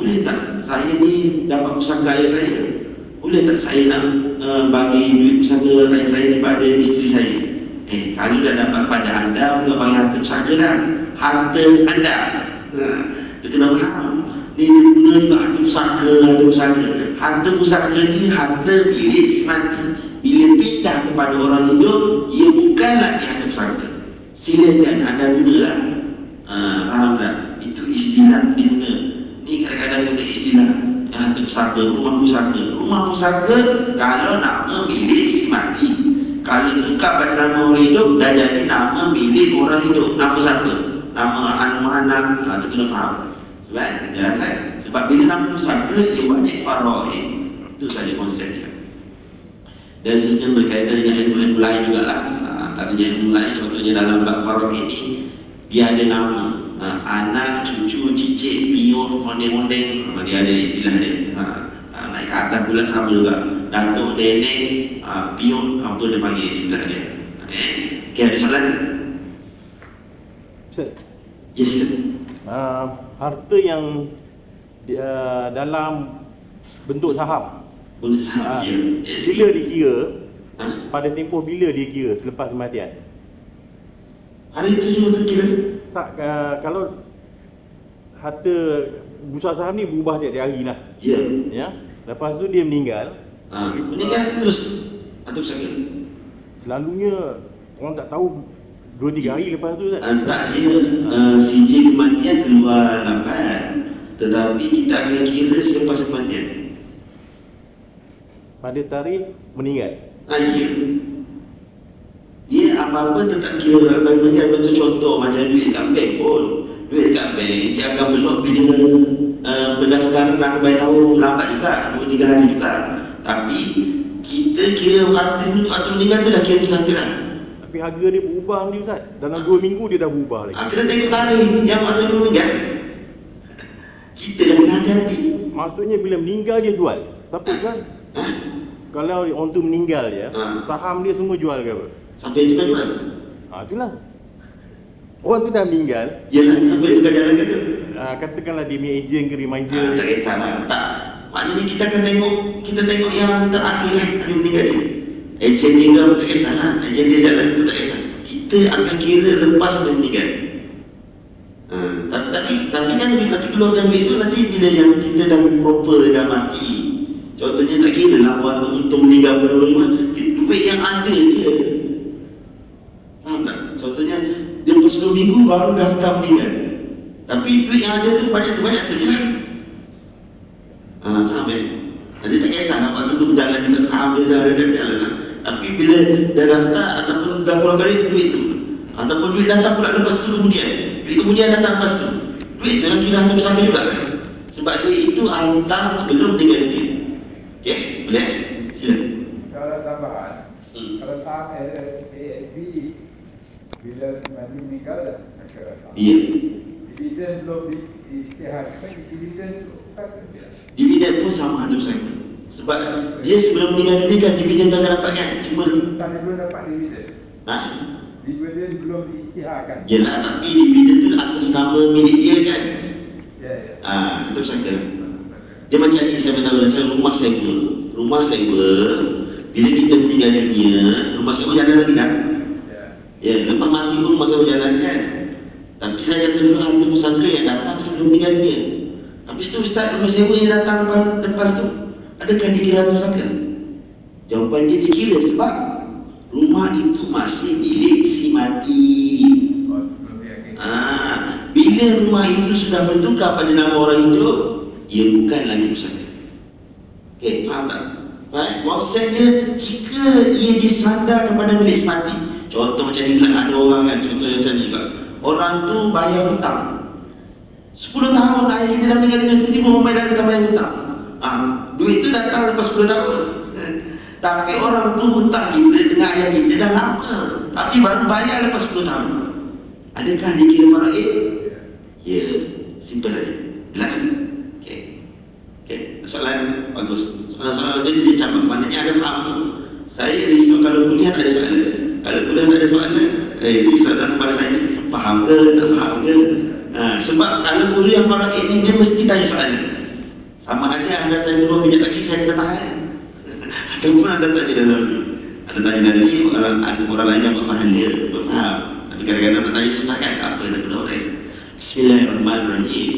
boleh tak saya ni dapat pusaka ayah saya? Boleh tak saya nak bagi duit pusaka ayah saya ni pada isteri saya? Kalau dah dapat pada anda, bukan bagi harta pusaka dah, harta anda. Kita kena faham. Ni guna juga harta pusaka. Harta pusaka ni harta milik si mati. Bila pindah kepada orang hidup, ia bukan lagi harta pusaka. Silakan anda gunalah. Faham tak? Itu istilah diguna. Ni kadang-kadang guna istilah harta pusaka, rumah pusaka. Rumah pusaka kalau nama milik si mati. Kalau tukar pada nama orang hidup, dah jadi nama milik orang hidup. Nama siapa? Nama anak-anak. Itu kena faham. Sebab bila nama pusaka, ia wajib faraid. Itu saja konsepnya. Dan seterusnya berkaitan dengan ilmu-ilmu lain juga lah. Tak ada ilmu lain, contohnya dalam bab faraid ini, dia ada nama. Anak, cucu, cicit, pion, hondeng-hondeng, dia ada istilah dia. Naik ke atas pula sama juga. Datuk, nenek, pion, apa dia panggil istilah dia. Okey, ada soalan? Ustaz. Ya, silakan. Harta yang dalam bentuk saham. Boleh saham dia. Bila dikira, Ha? pada tempoh bila dia kira selepas kematian? Hari itu juga terkira. Tak, kalau harta bursa saham ni berubah tiap-tiap hari lah. Ya. Ya. Lepas tu dia meninggal. Meninggal terus atau sakit? Selalunya orang tak tahu 2-3 hari lepas tu Ustaz. Tak, dia CJ kematian keluar lambat. Tetapi kita akan kira selepas kematian. Pada tarikh meninggal. Ya. Dia apa-apa tetap kira akan meninggal. Macam contoh macam duit dekat bank pun. Duit dekat bank dia akan belok bila pendaftaran nak bayar tahu lambat juga, 2-3 hari juga. Tapi kita kira waktu meninggal tu dah kira pesaka dah. Tapi harga dia berubah ni Ustaz. Dalam 2 minggu dia dah berubah lagi. Kena tengok tarikh yang waktu meninggal. Kita dah kena hati-hati. Maksudnya bila meninggal dia jual. Siapa jual? Kalau orang tu meninggal je, saham dia semua jual ke apa? Sampai itu kan jual. Itulah. Orang tu dah meninggal. Yalah, sampai itu kan jalan ke tu. Katakanlah dia punya agent ke reminder. Tak kisahlah. Tak. Maknanya kita akan tengok yang terakhir lah hari meninggal dia. Agent dia pun tak kisahlah. Agent dia jalan pun tak kisah. Kita akan kira lepas dia meninggal. Tapi kan nanti keluarkan duit tu nanti bila yang kita dah proper dah mati. Contohnya tak kira lah waktu untuk meninggal berdua, duit yang ada je. Faham tak? Contohnya dia lepas 2 minggu baru daftar meninggal. Tapi duit yang ada tu banyak tu je lah. Faham Nanti tak kisah nak waktu tu berjalan juga saham dia jalan lah. Tapi bila dah daftar ataupun dah keluarkan duit tu, ataupun duit datang pula lepas tu duit kemudian datang lepas tu, duit tu nak kira hantar bersama juga kan? Sebab duit itu hantar sebelum meninggal dunia. Okey, boleh? Sila. Kalau tambahan, kalau saham ASB bila semadi meninggal dah maka Ya. dividen belum diisytiharkan, dividen kan tidak. Dividen pun sama hantar bersama. Sebab dia sebelum meninggal dunia kan dividen tu akan dapat kan? Cuma Tadi belum dapat dividen. Dividen belum diisytiharkan. Yelah, tapi dividen tu atas nama milik dia kan? Ya. Hantar bersama. Dia macam ni, saya beritahu macam rumah sewa bila kita meninggal dunia, rumah sewa jalan lagi tak? Ya, lepas mati pun rumah sewa jalan kan? Tapi saya kata dulu hantu pusaka yang datang sebelum meninggal dunia. Habis tu Ustaz, rumah sewa yang datang lepas tu, adakah dikira hantu pusaka? Jawapan dia dikira sebab rumah itu masih milik si mati. Bila rumah itu sudah bertukar pada nama orang hidup, ia bukan lagi pusaka. Okey, faham tak? Konsepnya jika ia disandar kepada milik semati. Contoh macam ni pula ada orang kan, contoh macam ni juga. Orang tu bayar hutang 10 tahun ayah kita dah meninggal dunia, tiba-tiba orang datang bayar hutang. Duit tu datang lepas 10 tahun. Tapi orang tu hutang kita dengan ayah kita dah lama, tapi baru bayar lepas 10 tahun. Adakah dikira faraid? Ya, simple saja. Jelas? Okey, soalan bagus. Soalan-soalan macam ni dia cabut. Maknanya ada faham tu. Saya risau kalau kuliah tak ada soalan. Kalau kuliah tak ada soalan, risau kepada saya ni, faham ke, tak faham ke? Sebab kalau kuliah faraid ni, dia mesti tanya soalan. Sama ada anda saya dulu kejap lagi, saya kena tahan. Ataupun anda tanya dalam ni. Anda tanya dalam ni, orang lain dapat pahala, faham. Tapi kadang-kadang nak tanya susah kan, tak apa, nak kena orang. Bismillahirrahmanirrahim.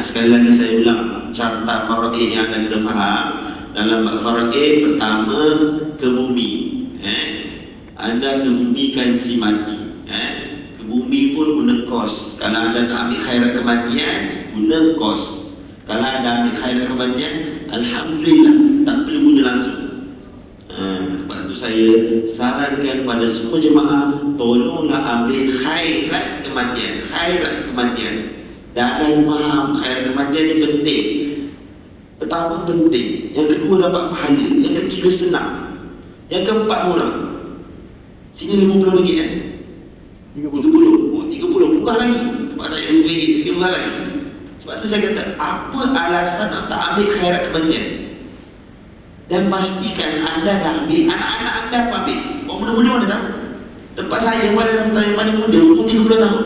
Sekali lagi saya ulang carta faraid yang anda kena faham. Dalam bab faraid, pertama ke bumi. Anda kebumikan si mati. Ke bumi pun guna kos. Kalau anda tak ambil khairat kematian, guna kos. Kalau anda ambil khairat kematian, alhamdulillah, tak perlu guna langsung. Sebab tu saya sarankan pada semua jemaah, tolonglah ambil khairat kematian. Khairat kematian. Dan anda faham khairat kematian ni penting. Pertama penting, yang kedua dapat pahala, yang ketiga senang, yang keempat murah. Sini RM50 kan? 30. 30 murah lagi. Tempat saya RM50, sini murah lagi. Sebab tu saya kata, apa alasan nak tak ambil khairat kematian? Dan pastikan anda dah ambil, anak-anak anda pun ambil. Orang muda-muda mana tahu? Tempat saya yang paling daftar yang paling muda, umur 30 tahun.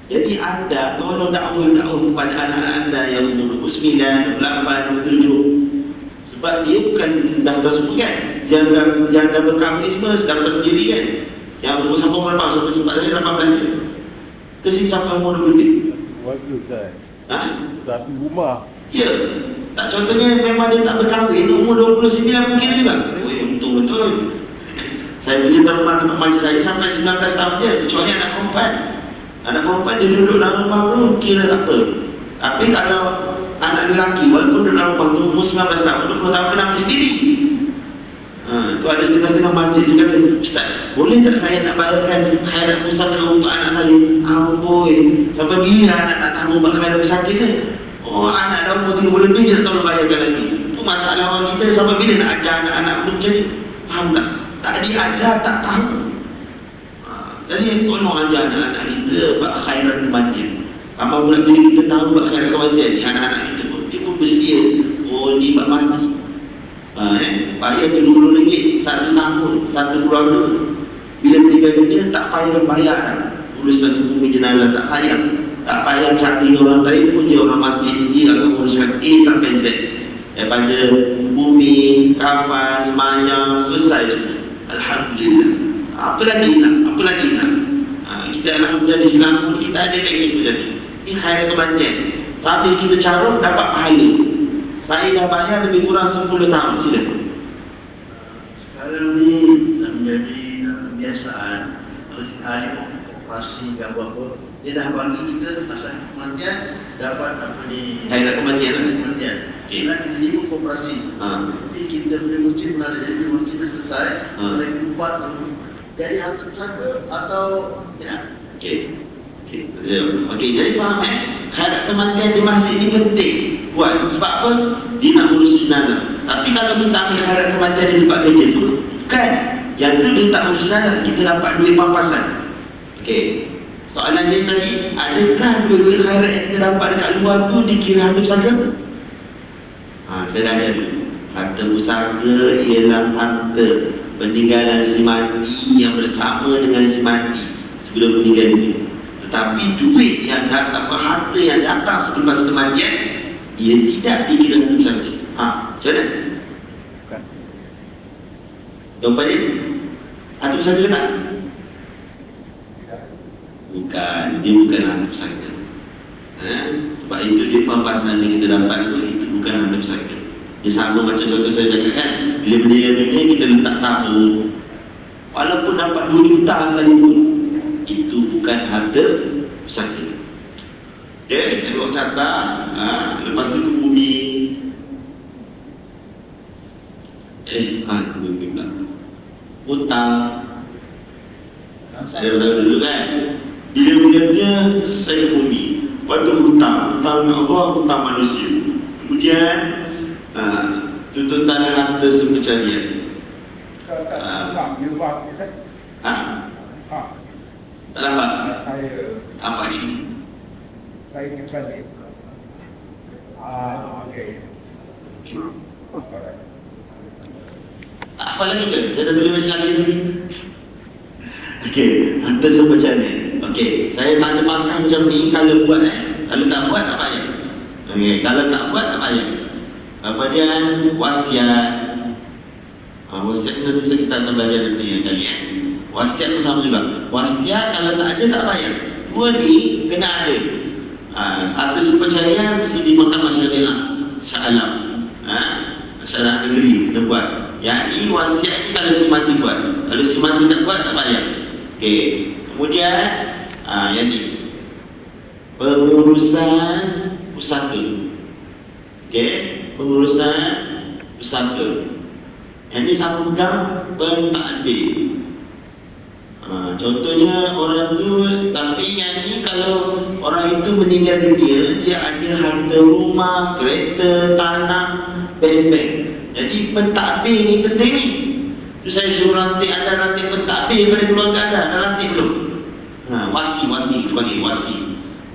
Jadi anda tolong dakwah kepada anak-anak anda yang umur 29, 28, 27. Sebab dia bukan daftar semua kan. Yang dah berkahwin semua daftar sendiri kan. Yang umur sampai umur 8, sampai jumpa saya 18. Kesini sampai umur 20. Keluarga saya. Ha? Satu rumah. Ya. Tak, contohnya memang dia tak berkahwin, umur 29 mungkin juga. Untung betul. Saya pergi rumah tempat majlis saya sampai 19 tahun je, kecuali anak perempuan. Anak perempuan dia duduk dalam rumah tu kira tak apa. Tapi kalau anak lelaki walaupun duduk dalam rumah tu umur 19 tahun, 20 tahun kena ambil sendiri. Tu ada setengah-setengah masjid dia kata, "Ustaz, boleh tak saya nak bayarkan khairat pusaka untuk anak saya?" Amboi, sampai bila anak tak tahu buat khairat pusaka je? Oh, anak dah umur 30 lebih dia nak tolong bayarkan lagi. Tu masalah orang kita, sampai bila nak ajar anak-anak belum macam ni? Faham tak? Tak diajar, tak tahu. Jadi tolong ajar anak-anak kita buat khairat kematian. Apa pula bila kita tahu buat khairat kematian ni, anak-anak kita pun dia pun bersedia. Oh, ni buat mati. Bayar RM20 satu tahun, satu keluarga. Bila meninggal dunia tak payah bayar dah. Urusan hukum jenazah tak payah. Tak payah cari orang, telefon je orang masjid, dia akan uruskan A sampai Z. Daripada bumi, kafan, semayang, selesai semua. Alhamdulillah. Apa lagi nak? Apa lagi nak? Kita alhamdulillah di Selangor ni kita ada package macam ni. Ini khairat kematian. Sambil kita carut dapat pahala. Saya dah bayar lebih kurang 10 tahun. Sila. Sekarang ni dah menjadi kebiasaan. Kalau kita ahli operasi ke apa-apa, dia dah bagi kita pasal kematian, dapat apa ni? Khairat kematian. Kematian. Kita terima operasi. Jadi kita punya masjid pun ada. Jadi bila masjid dah selesai, mereka buat jadi harta pusaka atau tidak? Okey. Jadi faham khairat kematian di masjid ni penting buat. Sebab apa? Dia nak urus jenazah. Tapi kalau kita ambil khairat kematian di tempat kerja tu, kan? Yang tu dia tak urus jenazah, kita dapat duit pampasan. Okey. Soalan dia tadi, adakah duit-duit khairat yang kita dapat dekat luar tu dikira harta pusaka? Saya dah ajar dulu. Harta pusaka ialah harta peninggalan si mati yang bersama dengan si mati sebelum meninggal dunia. Tetapi duit yang datang, harta yang datang selepas kematian, ia tidak dikira harta pusaka. Macam mana? Bukan. Jawapan dia? Harta pusaka ke tak? Bukan. Dia bukan harta pusaka. Sebab itu dia pampasan yang kita dapat tu, itu bukan harta pusaka. Dia sama macam contoh saya cakap kan, bila meninggal dunia kita letak tabung, walaupun dapat 2 juta sekalipun, itu bukan harta pusaka. Okay, tengok catat. Lepas tu ke bumi. Ke bumi pula. Hutang. Saya dah tahu dulu kan, bila meninggal dunia selesai ke bumi. Lepas tu hutang Allah, hutang manusia. Kemudian tuntutan harta sepencarian. Tak nampak? Apa sih? Saya ingin balik. Okey. Tak hafal lagi ke? Saya dah tulis banyak kali lagi. Okey, harta sepencarian. Okey, saya tak ada makan macam ni kalau buat kalau tak buat tak payah. Okey, kalau tak buat tak payah. Kemudian wasiat. Wasiat nanti kita akan belajar nanti yang kali Wasiat pun sama juga. Wasiat kalau tak ada tak payah. Dua ni kena ada. Harta sepencarian mesti di mahkamah syariah Sya'alam. Syariah negeri kena buat. Yang ni wasiat ni kalau si mati buat. Kalau si mati tak buat tak payah. Okey. Kemudian yang ni pengurusan pusaka. Okey, pengurusan pusaka. Yang ni sama pegang pentadbir. Contohnya orang tu, tapi yang ni kalau orang itu meninggal dunia, dia ada harta rumah, kereta, tanah, bank-bank. Jadi pentadbir ni penting ni. Tu saya suruh nanti anda nanti pentadbir pada keluarga anda. Dah nanti belum? Wasi kita panggil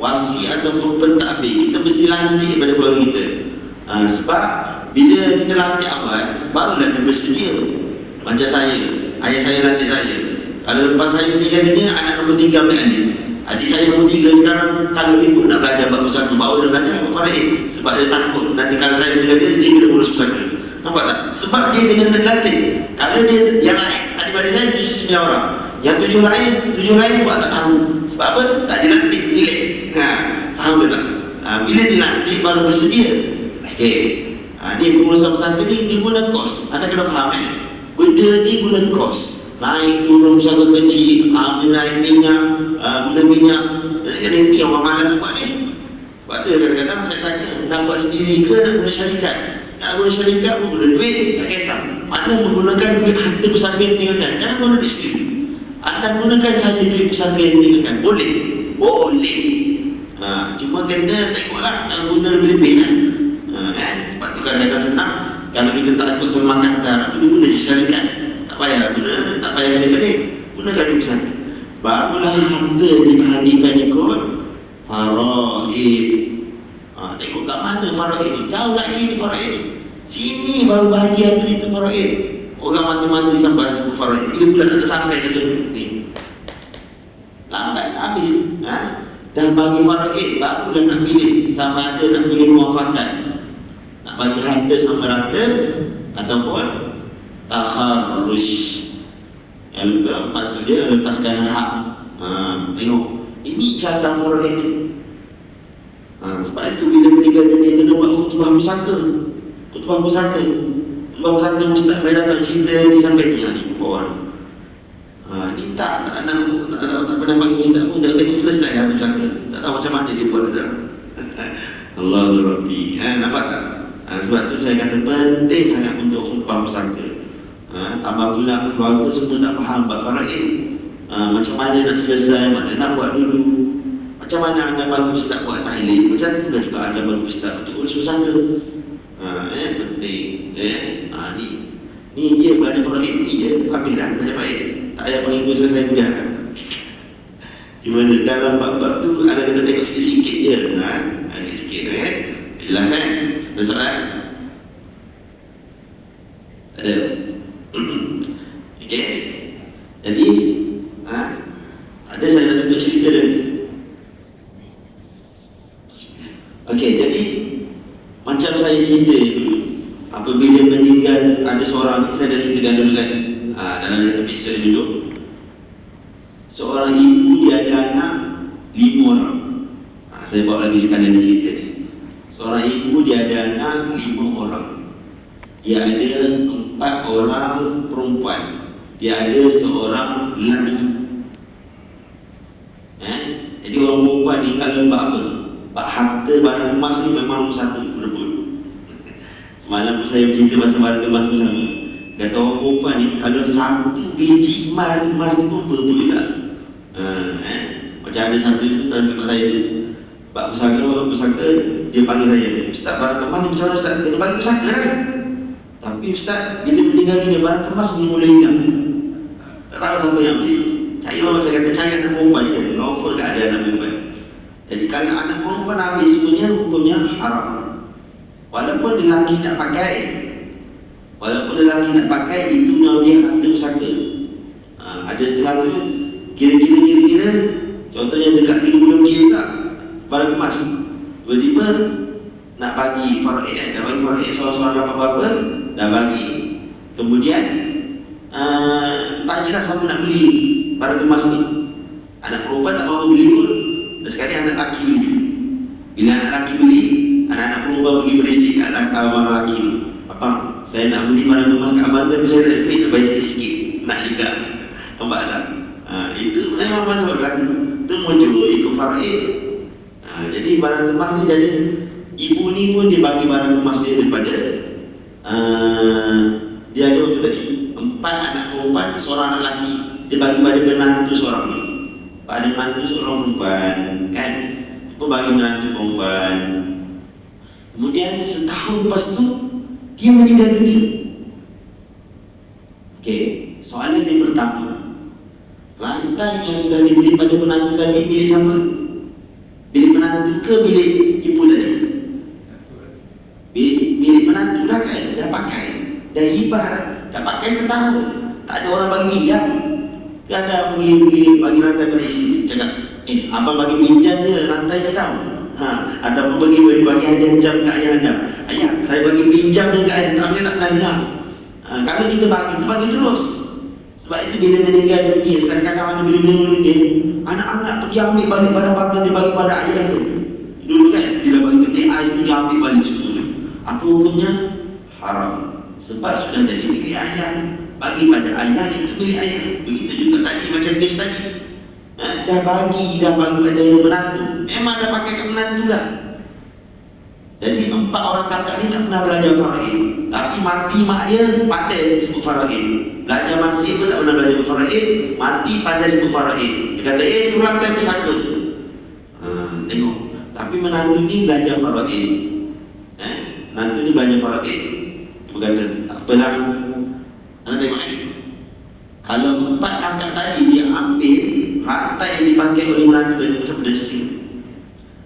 wasi ataupun pentadbir. Kita mesti lantik pada keluarga kita. Sebab bila kita lantik awal, barulah dia bersedia. Macam saya, ayah saya lantik saya. Kalau lepas saya meninggal dunia, anak nombor 3 ambil alih. Adik saya nombor 3 sekarang, kalau dia pun nak belajar bab pusaka, bawa dia belajar bab faraid. Sebab dia takut nanti kalau saya meninggal dia kena urus pusaka. Nampak tak? Sebab dia kena dilatih. Kalau dia yang lain, adik-adik saya 7 orang. Yang 7 lain buat tak tahu. Sebab apa? Tak dilatih, relax. Faham ke tak? Bila dilatih baru bersedia. Okey. Ni pengurusan pusaka ni dia guna kos. Anda kena faham benda ni guna kos. Naik turun pusaka kecil, naik minyak, guna minyak. Jadi ni orang malam buat ni. Sebab tu kadang-kadang saya tanya, nak buat sendiri ke nak guna syarikat? Nak guna syarikat pun guna duit, tak kisah. Mana menggunakan duit harta pusaka yang tinggalkan? Jangan guna duit sendiri. Anda gunakan sahaja duit pusaka yang tinggalkan. Boleh? Boleh. Cuma kena tengoklah, jangan guna lebih-lebih kan? Sebab tu kadang-kadang senang. Kalau kita tak ikut termakan harta, kita guna syarikat. Tak payah benih-benih. Gunakan duit pusaka. Barulah harta dibahagikan ikut faraid. Tengok kat mana faraid ni. Jauh lagi ni faraid ni. Sini baru bahagia harta itu faraid. Orang mati-mati sampai sebut faraid. Dia pula tak sampai ke sini ni. Lambat habis. Dah bagi faraid, barulah nak pilih. Sama ada nak pilih muafakat, nak bagi harta sama rata, ataupun takharruj. Maksudnya lepaskan hak. Tengok, ini cara faraid ni. Sebab itu bila meninggal dunia kena buat khutbah pusaka. Khutbah pusaka Ustaz saya datang cerita ni sampai ni bawah ni. Ni tak pernah bagi Ustaz pun dah tengok selesai dah pusaka. Tak tahu macam mana dia buat dah. Allahu Rabbi. Nampak tak? Sebab tu saya kata penting sangat untuk khutbah pusaka. Tambah pula keluarga semua tak faham bab faraid. Macam mana nak selesai, mana nak buat dulu. Macam mana anda bagi Ustaz buat tahlil, macam tu lah juga anda bagi Ustaz untuk urus pusaka. Penting. Ni dia belajar faraid ni je. Habis dah belajar faraid. Tak payah panggil guru selesai kuliah kan. Cuma dalam bab-bab tu anda kena tengok sikit-sikit je. Sikit-sikit jelas Ada soalan? Ada? Okey. Jadi ada saya nak tunjuk cerita dia ni. Okey, jadi macam saya cerita dulu, apabila meninggal ada seorang ni, saya dah ceritakan dulu kan, dalam episod dulu. Seorang ibu dia ada anak 5 orang. Saya bawa lagi sekali cerita ni. Seorang ibu dia ada anak 5 orang. Dia ada 4 orang perempuan. Dia ada seorang lelaki. Jadi orang perempuan ni kalau buat apa? Bak harta barang kemas ni memang satu berebut. Semalam pun saya bercerita pasal barang kemas pun sama. Kata orang perempuan ni kalau satu biji emas ni pun berebut juga. Macam ada satu tempat saya tu, bak pusaka dia panggil saya, Ustaz barang kemas ni macam mana Ustaz? Kena bagi pusaka kan? Tapi Ustaz bila meninggal dunia barang kemas mula hilang. Tak tahu siapa yang beli. Cari orang saya kata cari anak perempuan je. Kau full tak ada anak perempuan. Jadi kalau anak perempuan habis semuanya hukumnya haram. Walaupun lelaki tak pakai, itu namanya harta pusaka. Ada setengah tu kira-kira contohnya dekat 30 kilo tak barang emas. Tiba-tiba nak bagi faraid, dah bagi faraid seorang-seorang dapat berapa, dah bagi. Kemudian tanyalah siapa nak beli barang emas ni. Anak perempuan tak mahu beli pun. Dan sekali anak lelaki beli. Bila anak lelaki beli, anak-anak perempuan pergi berisik kat abang lelaki ni. Abang, saya nak beli barang emas kat abang, tapi saya tak ada duit, nak bayar sikit-sikit. Nak juga. Nampak tak? Itu memang masalah berlaku. Itu muncul ikut faraid. Jadi barang emas ni jadi, ibu ni pun dia bagi barang emas dia daripada dia ada apa tadi? 4 anak perempuan, seorang anak lelaki. Dia bagi pada menantu seorang ni. Pada menantu seorang perempuan kan, pun bagi menantu perempuan. Kemudian setahun lepas tu dia meninggal dunia. Okey, soalan yang pertama, lantai yang sudah dibeli pada menantu tadi milik siapa? Milik menantu ke milik ibu tadi? Milik menantu lah kan, dah pakai, dah hibah dah pakai setahun. Tak ada orang bagi pinjam. Dia ada pergi bagi rantai pada isteri, cakap abang bagi pinjam dia rantai dia tahu. Ataupun bagi hadiah jam ke ayah anda. Ayah, saya bagi pinjam dia ke ayah, tapi saya tak pernah dengar. Kalau kita bagi terus. Sebab itu bila meninggal dunia, kadang-kadang ada bila-bila dunia, anak-anak pergi ambil balik barang-barang dia bagi pada ayah dia. Dulu kan, bila bagi peti ais dia ambil balik semua. Apa hukumnya? Haram. Sebab sudah jadi milik ayah. Bagi pada ayah, itu milik ayah. Begitu juga tadi, macam kes tadi. Dah bagi pada menantu. Memang dah pakai ke menantu dah. Jadi 4 orang kakak ni tak pernah belajar faraid. Tapi mati mak dia pandai sebut faraid. Belajar masjid pun tak pernah belajar faraid. Mati pandai sebut faraid. Dia kata kurang time pesaka. Tengok. Tapi menantu ni belajar faraid. Menantu ni belajar faraid. Dia berkata tak apalah. Anda tengok kalau 4 kakak tadi dia ambil rantai yang dipakai oleh menantu tadi macam desing.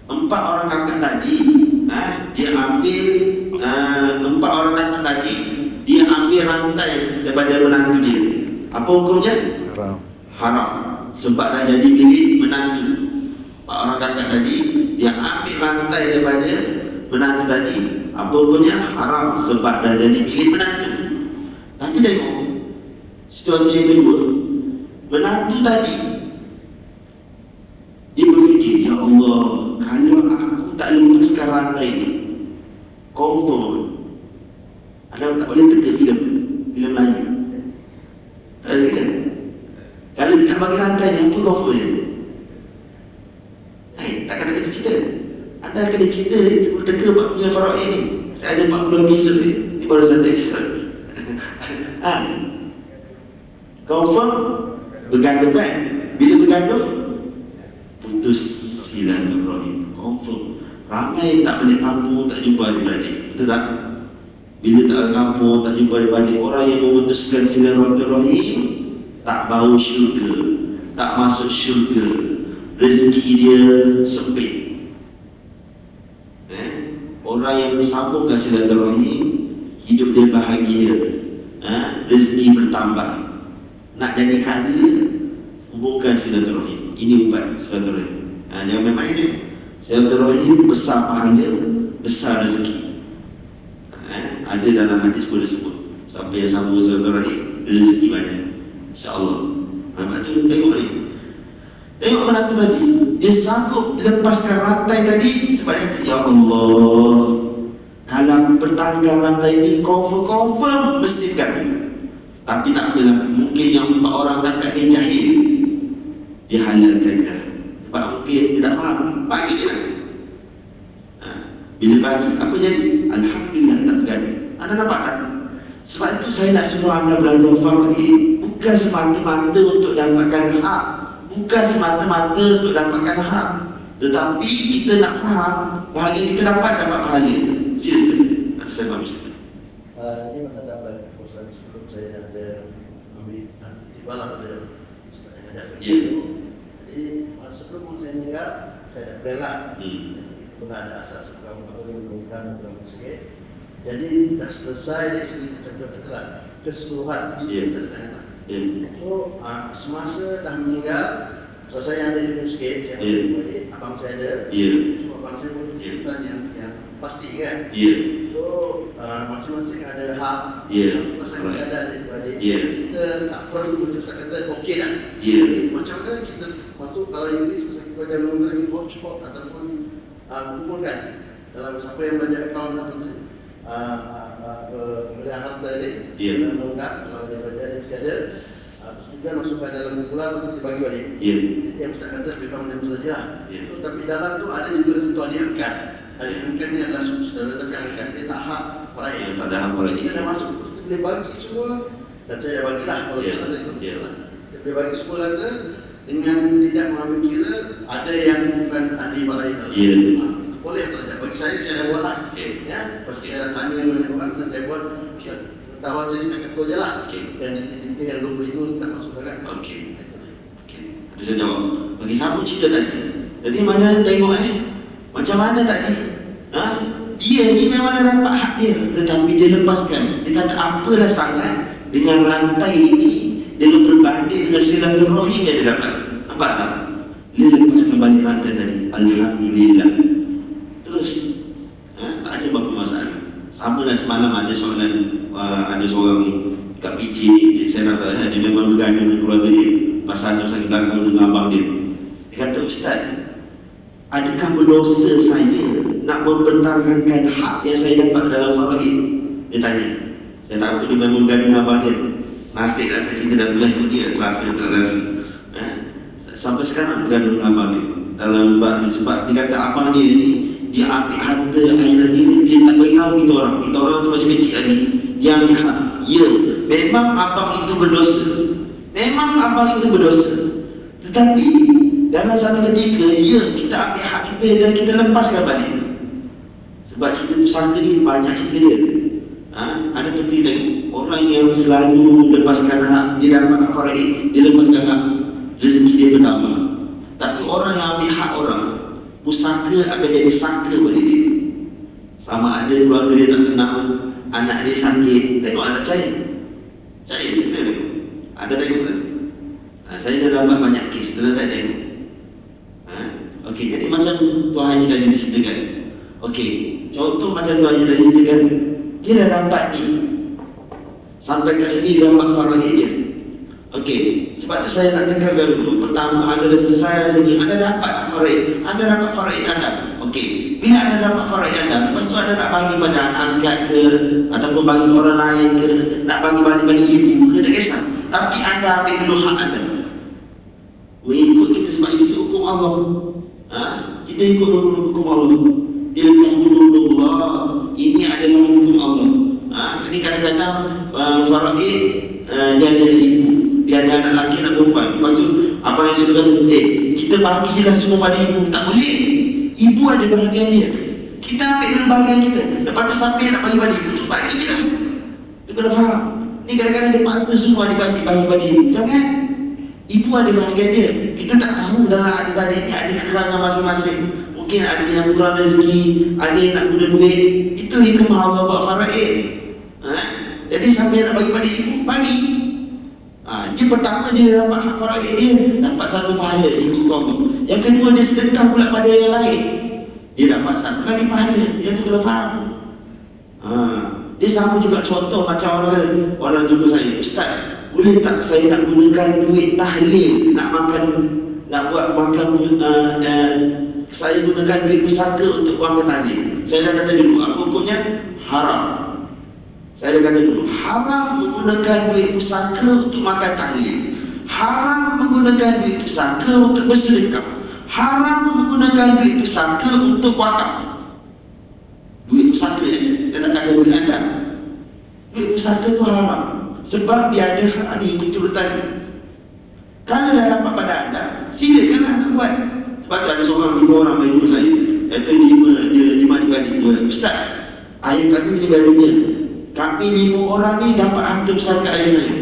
4 orang kakak tadi dia ambil 4 orang kakak tadi dia ambil rantai daripada menantu dia. Apa hukumnya? Haram. Sebab dah jadi milik menantu. 4 orang kakak tadi dia ambil rantai daripada menantu tadi. Apa hukumnya? Haram. Sebab dah jadi milik menantu. Tapi tengok situasi yang kedua, menantu tadi dia berfikir, ya Allah, kalau aku tak lepaskan rantai ni, confirm anda tak boleh teka filem Melayu. Tak boleh kan? Kalau dia tak bagi rantai ni, apa confirm je? Takkan nak kata cerita. Anda kena cerita teka buat filem faraid ni. Saya ada 40 episod ni, ni baru 1 episod. Confirm bergaduh kan? Bila bergaduh putus silaturahim. Confirm. Ramai tak balik kampung, tak jumpa adik-adik. Betul tak? Bila tak balik kampung, tak jumpa adik-adik, orang yang memutuskan silaturahim tak bau syurga, tak masuk syurga, rezeki dia sempit. Orang yang bersambungkan silaturahim, hidup dia bahagia, rezeki bertambah. Nak jadi kaya, hubungkan silaturahim. Ini ubat silaturahim. Jangan main-main dia. Silaturahim besar pahala, besar rezeki. Ada dalam hadis pun disebut, siapa yang sambung silaturahim, rezeki banyak, insya-Allah. Lepas tu tengok ni, tengok menantu tadi, dia sanggup lepaskan rantai tadi sebab dia kata, ya Allah, kalau aku pertahankan rantai ini, confirm mesti bergaduh. Tapi tak apalah, mungkin yang 4 orang kakak dia jahil, dia halalkan dah. Sebab mungkin dia tak faham, bagi je lah. Bila bagi, apa jadi? Alhamdulillah tak bergaduh. Anda nampak tak? Sebab itu saya nak suruh anda belajar faraid, bukan semata-mata untuk dapatkan hak, bukan semata-mata untuk dapatkan hak, tetapi kita nak faham bahagian kita dapat pahala. Sila. Nanti saya faham cerita. Ini masa dapat perusahaan sebelum saya ada ambil tibalah pada ada video. Jadi sebelum saya meninggal, saya dah plan lah. Itu pun ada asas kamu menggunakan dalam sikit. Jadi dah selesai dari segi katalah keseluruhan kita sana. So semasa dah meninggal, so saya ada ilmu sikit, saya boleh abang saya ada. So abang saya pun keputusan yang pasti kan. So masing-masing ada hak. Pasal kita ada adik-adik, kita tak perlu kita kata okey lah. Macam mana kita masuk kalau Inggeris kita ada menerima hotspot ataupun kumpulkan dalam siapa yang belajar akaun ataupun pembelian harta ni, dalam undang kalau dia belajar dia mesti ada. Juga masukkan dalam kumpulan untuk dibagi balik. Jadi yang Ustaz kata lebih kurang macam tu saja lah. Tapi dalam tu ada juga satu adik angkat. Adik angkat ni adalah saudara tapi angkat dia tak hak faraid. Tak ada hak faraid. Dia dah masuk, kita boleh bagi semua. Dan saya dah bagilah kalau saya ikut. Dia boleh bagi semua kata dengan tidak mengambil kira ada yang bukan ahli faraid. Itu boleh atau tidak? Bagi saya dah buat lah. Ya, pasti saya dah tanya banyak orang dan saya buat. Pengetahuan saya setakat tu je lah. Dan titik-titik yang 25 tak masuk sangat. Itu saya jawab. Bagi sambung cerita tadi. Jadi mana tengok macam mana tadi? Dia ni memang dah dapat hak dia, tetapi dia lepaskan. Dia kata apalah sangat dengan rantai ini, dengan berbanding dengan silaturahim yang dia dapat. Nampak tak? Dia lepaskan balik rantai tadi, alhamdulillah. Terus tak ada apa-apa masalah. Sama lah semalam ada soalan, ada seorang ni kat PJ ni, saya tak tahu, dia memang bergaduh dengan keluarga dia pasal tu saya bergaduh dengan abang dia. Dia kata, Ustaz, adakah berdosa saya nak mempertahankan hak yang saya dapat dalam faraid? Dia tanya. Saya tahu dia memang bergaduh dengan abang dia. Nasib lah saya cerita dah mulai ikut dia, terasa tak rasa. Sampai sekarang bergaduh dengan abang dia dalam bab ni, sebab dia kata abang dia ni, dia ambil harta ayah dia tak beritahu kita orang tu masih kecil lagi, dia ambil hak. Ya, memang abang itu berdosa, tetapi dalam satu ketika, ya, kita ambil hak kita dan kita lepaskan balik. Sebab cerita pusaka dia, banyak cerita dia. Ada peti tengok, orang yang selalu lepaskan hak, dia dapat hak faraid, dia lepaskan hak, rezeki dia bertambah. Tapi orang yang ambil hak orang, pusaka akan jadi saka bagi dia. Sama ada keluarga dia tak tenang, anak dia sakit, tengok tak percaya? Percaya, kita tengok. Ada tengok tadi. Saya dah dapat banyak kes, saya tengok. Okey, jadi macam Tuan Haji tadi diceritakan. Okey, contoh macam Tuan Haji tadi ceritakan, dia dah dapat ni, sampai kat sini dia dapat faraid dia. Okey, sebab tu saya nak tekankan dulu. Pertama, anda dah selesai sini, anda dapat faraid, anda dapat faraid anda. Okey, bila anda dapat faraid anda, lepas tu anda nak bagi pada anak angkat ke, ataupun bagi orang lain ke, nak bagi balik pada ibu ke, tak kisah. Tapi anda ambil dulu hak anda. Mengikut kita sebab itu hukum Allah. Kita ikut dulu hukum Allah. Tilka hududullah. Ini adalah hukum Allah. Ini kadang-kadang faraid dia ada ibu, dia ada anak lelaki, anak perempuan. Lepas tu abang yang sudah kata, kita bahagilah semua pada ibu. Tak boleh. Ibu ada bahagian dia. Kita ambil dulu bahagian kita. Lepas tu sampai nak bagi pada ibu tu, bagi je lah. Tu kena faham. Ni kadang-kadang dia paksa semua bagi pada ibu. Jangan. Ibu ada bahagian dia. Kita tak tahu dalam adik-adik ni ada kekurangan masing-masing. Mungkin ada yang kurang rezeki, ada yang nak guna duit. Itu hikmah Allah buat faraid. Jadi sampai nak bagi pada ibu, bagi. Dia pertama dia dapat hak faraid dia, dapat satu pahala ikut Allah. Yang kedua dia sedekah pula pada yang lain, dia dapat satu lagi pahala. Dia tu kena faham. Dia sama juga contoh macam orang jumpa saya, Ustaz, boleh tak saya nak gunakan duit tahlil, nak buat makan, saya gunakan duit pusaka untuk makan tahlil. Saya dah kata dulu, apa hukumnya? Haram. Saya dah kata dulu, haram menggunakan duit pusaka untuk makan tahlil, haram menggunakan duit pusaka untuk bersedekah, haram menggunakan duit pusaka untuk wakaf. Duit pusaka saya tak kata duit anda. Duit pusaka tu haram, sebab dia ada hak ni keturutan. Kalau dah dapat pada anda, silakanlah anda buat. Sebab tu ada seorang, 5 orang main rumah saya. Itu 5 adik-adik tu. Ustaz, ayah kami ni gaduhnya, kami 5 orang ni dapat harta pusaka ayah saya.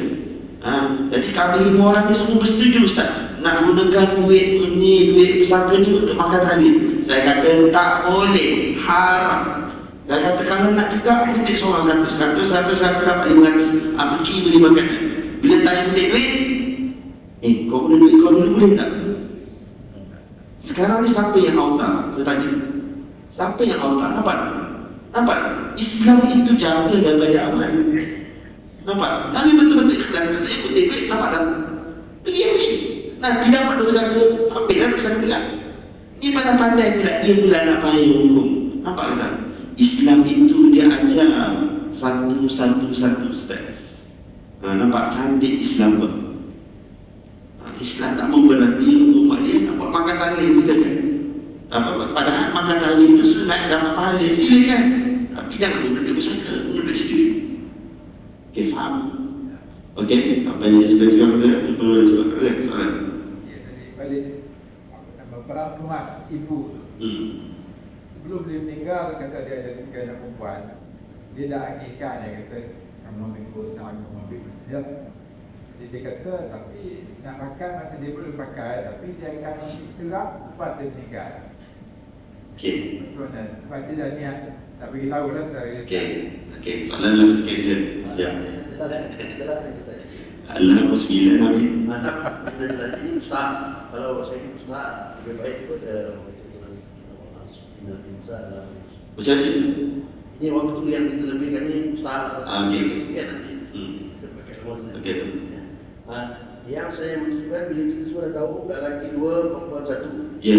Jadi kami 5 orang ni semua bersetuju, Ustaz, nak gunakan duit ni, duit pusaka ni untuk makan tahlil. Saya kata tak boleh, haram. Saya kata kalau nak juga, kutip seorang 100 dapat 500. Pergi beli makanan. Bila tanya kutip duit, kau guna duit kau dulu boleh tak? Sekarang ni siapa yang auta? Saya tanya, siapa yang auta? Nampak? Islam itu jaga daripada amal. Nampak? Kami betul-betul ikhlas. Katanya kutip duit, nampak tak? Pergi. Nanti dapat dosa ke, ambillah dosa ke pula. Ni pandai-pandai pula, dia pula nak payah hukum. Nampak tak? Islam itu dia ajar satu step. Nampak cantik Islam pun. Islam tak memberati umat dia nak buat makan tahlil, silakan. Padahal makan tahlil itu sunat, dapat pahala, silakan. Tapi jangan guna duit pusaka, guna duit sendiri. Okey, faham? Okey, sampai ni kita cakap kita perlu soalan. Ya, tadi balik perang kemas ibu tu. Sebelum dia meninggal, kata dia ada 3 anak perempuan. Dia dah akikah, dia kata kamu ambil usaha, kamu ambil dia. Jadi dia kata, tapi nak makan masa dia boleh pakai, tapi dia akan ambil serap lepas dia meninggal. Okey. Macam mana? Sebab dia dah niat tak beritahu lah secara Okey, soalan last case dia. Kita dah tadi. Alhamdulillah Nabi. Tak, ini ustaz. Kalau saya ini ustaz, lebih baik itu ada Macam ni? Ini waktu yang kita lebihkan ini ustaz. Okey. Ya nanti. Kita pakai masa. Okey. Yang saya maksudkan bila kita semua dah tahu lelaki 2, perempuan 1. Ya.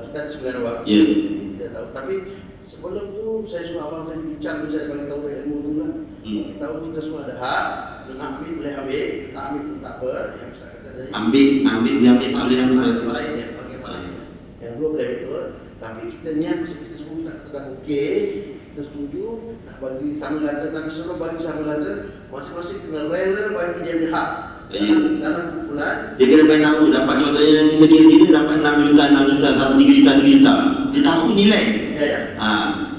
Kita ada 9 orang. Ya. Kita tahu. Tapi sebelum tu saya suruh abang saya bincang, saya bagi tahu ilmu tu lah. Kita tahu kita semua ada hak. Nak ambil boleh ambil, tak ambil pun tak apa. Yang ustaz kata tadi. Ambil, dia tak boleh ambil. Baik dia pakai baik. Yang 2 boleh ambil. Tapi kita niat kita semua ustaz kata dah okey. Kita setuju nak bagi sama rata, tapi sebelum bagi sama rata, masing-masing kena rela bagi dia punya hak. Dalam kumpulan dia kena bagi tahu, dapat contohnya kita kira-kira dapat 6 juta, 6 juta, 3 juta, 3 juta. Dia tahu nilai. Ya.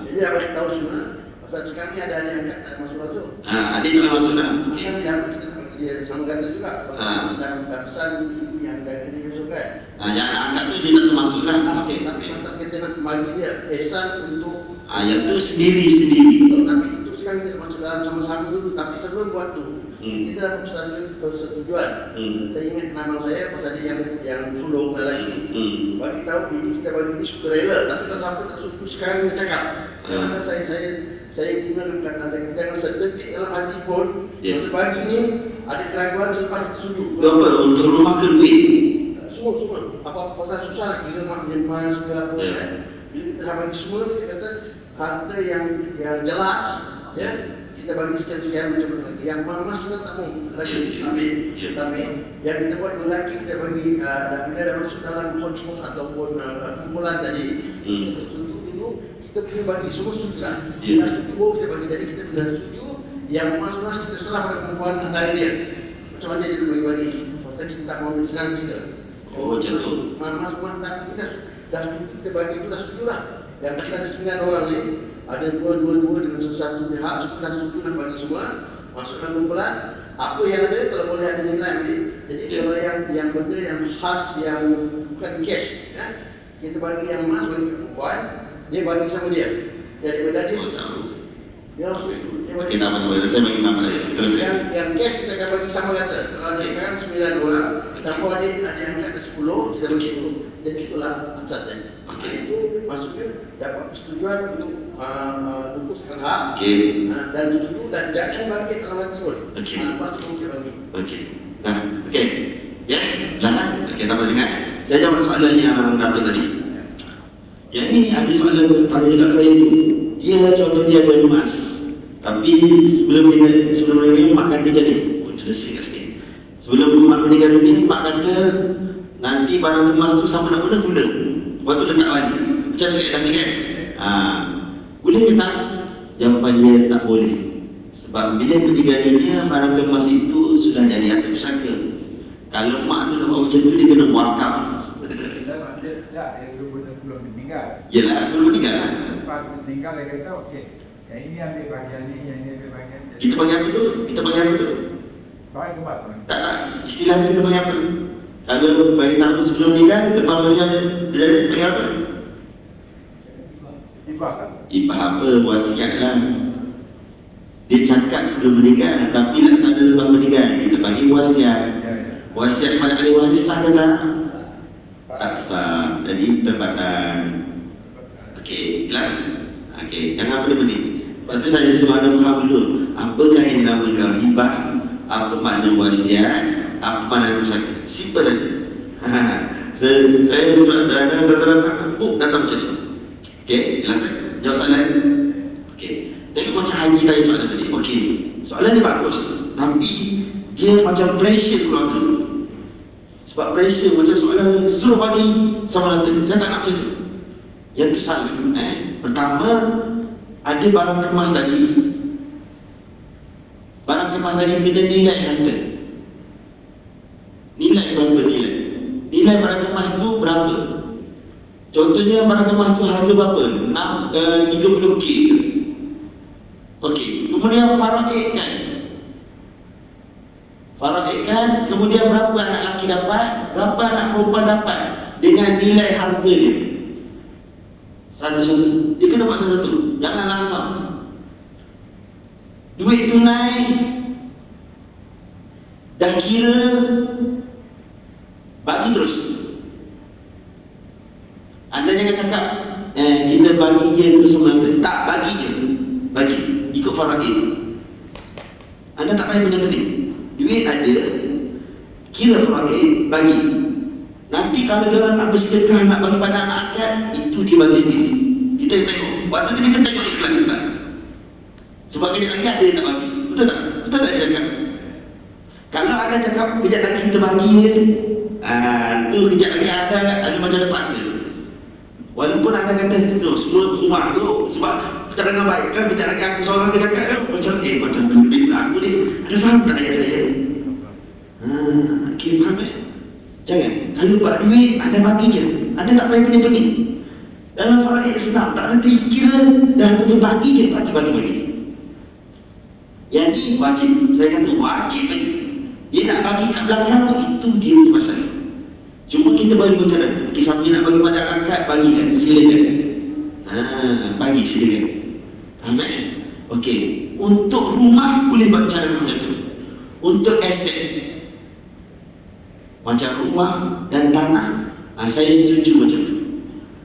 Jadi dah bagi tahu semua. Pasal sekarang ni ada adik angkat tak masuk tu. Adik tak boleh masuk dah. Maka dia dapat kita nak bagi dia sama rata juga. Dan pesan ini yang dah kena besok kan. Yang anak angkat tu dia tak termasuk lah. Okey. Tapi pasal kita nak bagi dia ihsan untuk yang tu sendiri-sendiri. Tapi itu sekarang kita masuk dalam sama-sama dulu. Tapi sebelum buat tu, kita dapat persetujuan. Saya ingat nama saya pasal dia yang sulung lelaki. Bagi tahu ini kita bagi ini sukarela. Tapi kalau sampai tak suka sekarang kita cakap. Kerana saya gunakan kata jangan sedetik dalam hati pun. Masa bagi ni ada keraguan selepas kita setuju. Apa? Untuk rumah ke duit? Semua. Apa pasal susah nak kira mak jemas ke apa kan. Bila kita dah bagi semua, kita kata harta yang jelas, ya, kita bagi sekian-sekian macam lagi. Yang mas kita tak mau lagi ambil. Tapi yang kita buat lelaki kita bagi dah bila dah masuk dalam konsul ataupun kumpulan tadi, kita setuju dulu, kita boleh bagi semua setuju kan. Kita setuju baru kita bagi. Jadi kita bila setuju, yang mas kita serah pada kumpulan antara dia. Macam mana dia bagi-bagi? Pasal kita tak mau senang kita. Macam tu. Mas tak kita dah setuju kita bagi itu dah setuju lah. Yang kita ada 9 orang ni, ada dua dengan satu pihak, semua dah setuju nak bagi semua masuk dalam kumpulan. Apa yang ada kalau boleh ada nilai ambil. Jadi kalau yang benda yang khas yang bukan cash, ya, kita bagi yang emas bagi ke perempuan, dia bagi sama dia. Daripada dia dia langsung itu. Okey, nama saya bagi nama saya. Terus yang cash kita akan bagi sama rata. Kalau ada sekarang 9 orang, tambah adik angkat ke 10, kita bagi 10. Dan itulah asasnya. Itu maksudnya dapat persetujuan untuk lupuskan hak. Dan setuju dan jangan bagi dalam hati pun. Lepas tu kita bagi. Okey. Ya, lah. Okey, tak apa dengar. Saya jawab soalan yang Datuk tadi. Yang ni ada soalan tanya dekat saya tu. Dia contoh dia ada emas. Tapi sebelum dia mak kata jadi. Oh, terasa sikit. Sebelum mak meninggal dunia, mak kata nanti barang kemas tu sama nak guna. Lepas tu letak balik. Macam tu kat ni kan. Boleh ke tak? Jawapan dia tak boleh. Sebab bila meninggal dunia, barang kemas itu sudah jadi harta pusaka. Kalau mak tu nak buat macam tu, dia kena wakaf. Dia guna sebelum meninggal. Yelah, sebelum meninggal lah. Lepas meninggal dia kata okey, yang ini ambil bahagian ni, yang ini ambil bahagian ni. Kita panggil apa tu? Kita panggil apa tu? Baik kemas. Tak. Istilah kita panggil apa? Kalau bagi tahu sebelum meninggal, lepas meninggal dia panggil apa? Ibah apa? Wasiat lah. Dia cakap sebelum meninggal, tapi laksana lepas meninggal, kita bagi wasiat. Wasiat pada ahli waris sah ke tak? Tak sah. Jadi tempatan. Okey, jelas? Okey, jangan benda-benda. Lepas tu saya suruh anda faham dulu, apakah yang dinamakan hibah, apa makna wasiat, apa makna pusaka. Simple saja. Saya sebab datang datang macam ni. Okey, jelas tak? Jawab soalan. Okey. Tengok macam Haji tanya soalan tadi. Okey, soalan ni bagus, tapi dia macam pressure keluarga. Sebab pressure macam soalan suruh bagi sama rata. Saya tak nak macam tu. Yang tu salah. Pertama, ada barang kemas tadi. Barang kemas tadi kena nilai harta. Nilai berapa nilai? Nilai barang kemas tu berapa? Contohnya barang kemas tu harga berapa? 30K. Okey, kemudian faraidkan. Faraidkan, kemudian berapa anak lelaki dapat, berapa anak perempuan dapat dengan nilai harga dia. Satu-satu. Dia kena buat satu-satu. Jangan langsam. Duit tunai dah kira bagi terus. Anda jangan cakap kita bagi je terus semata. Tak, bagi je. Bagi, ikut faraid. Anda tak payah benar-benar. Duit ada, kira faraid, bagi. Nanti kalau dia orang nak bersedekah, nak bagi pada anak angkat, itu dia bagi sendiri. Kita tengok. Waktu tu kita tengok ikhlas tak? Sebab kejap lagi ada yang tak bagi. Betul tak? Betul tak saya cakap? Kalau anda cakap kejap lagi kita bagi, tu kejap lagi ada macam terpaksa. Walaupun anda kata no, semua rumah tu sebab cadangan baik kan, kejap lagi aku seorang dia cakap kan, macam bimbing aku ni. Ada faham tak ayat saya? Okay, faham tak? Jangan. Kalau buat duit, anda bagi je. Anda tak payah pening-pening. Dalam faraid senang, tak nanti kira dan betul bagi je, bagi. Yang ni wajib. Saya kata wajib bagi. Dia nak bagi kat belakang, itu dia punya masalah. Cuma kita bagi macam mana? Siapa nak bagi pada angkat, bagikan, silakan. Bagi, silakan. Amin. Okey. Untuk rumah boleh bagi cara macam tu. Untuk aset macam rumah dan tanah, saya setuju macam tu.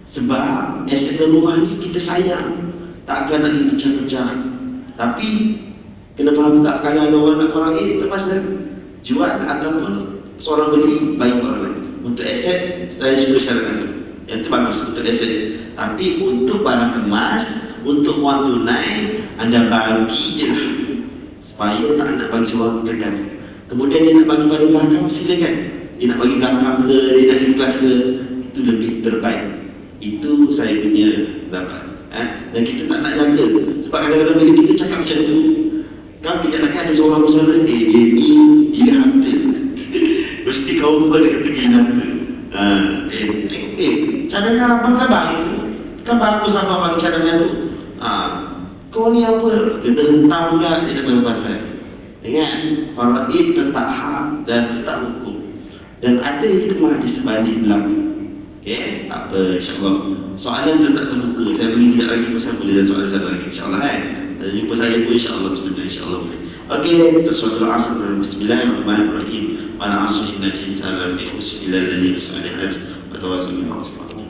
Sebab aset rumah ni kita sayang, tak akan lagi pecah-pecah. Tapi kena faham juga, kalau ada orang nak faraid, terpaksa jual ataupun seorang beli, bagi orang lain. Untuk aset, saya suka syaratkan tu. Yang tu bagus untuk aset. Tapi untuk barang kemas, untuk wang tunai, anda bagi je lah. Supaya tak nak bagi seorang tekan. Kemudian dia nak bagi pada belakang, silakan. Dia nak bagi belakang ke, dia nak ikhlas ke, itu lebih terbaik. Itu saya punya pendapat. Dan kita tak nak jaga. Sebab kadang-kadang bila kita cakap macam tu, kan kejap lagi ada seorang musuh dia ni gila harta. Mesti kau lupa dia kata gila harta. Cadangan abang kan baik tu. Kan bagus abang bagi cadangan tu. Kau ni apa? Kena hentam pula, dia tak tahu pasal. Ingat, faraid tentang hak dan tentang hukum. Dan ada hikmah di sebalik belakang. Okay, tak apa, insyaAllah. Soalan tu tak terbuka. Saya pergi kejap lagi pasal boleh dan soalan-soalan lagi, insyaAllah jumpa saya pun insyaAllah bersama, insyaAllah boleh. Okey, kita suratul asr. Bismillahirrahmanirrahim. Wa al-asri innal insana lafi khusr illa alladhina amanu wa tawassaw bil haqqi.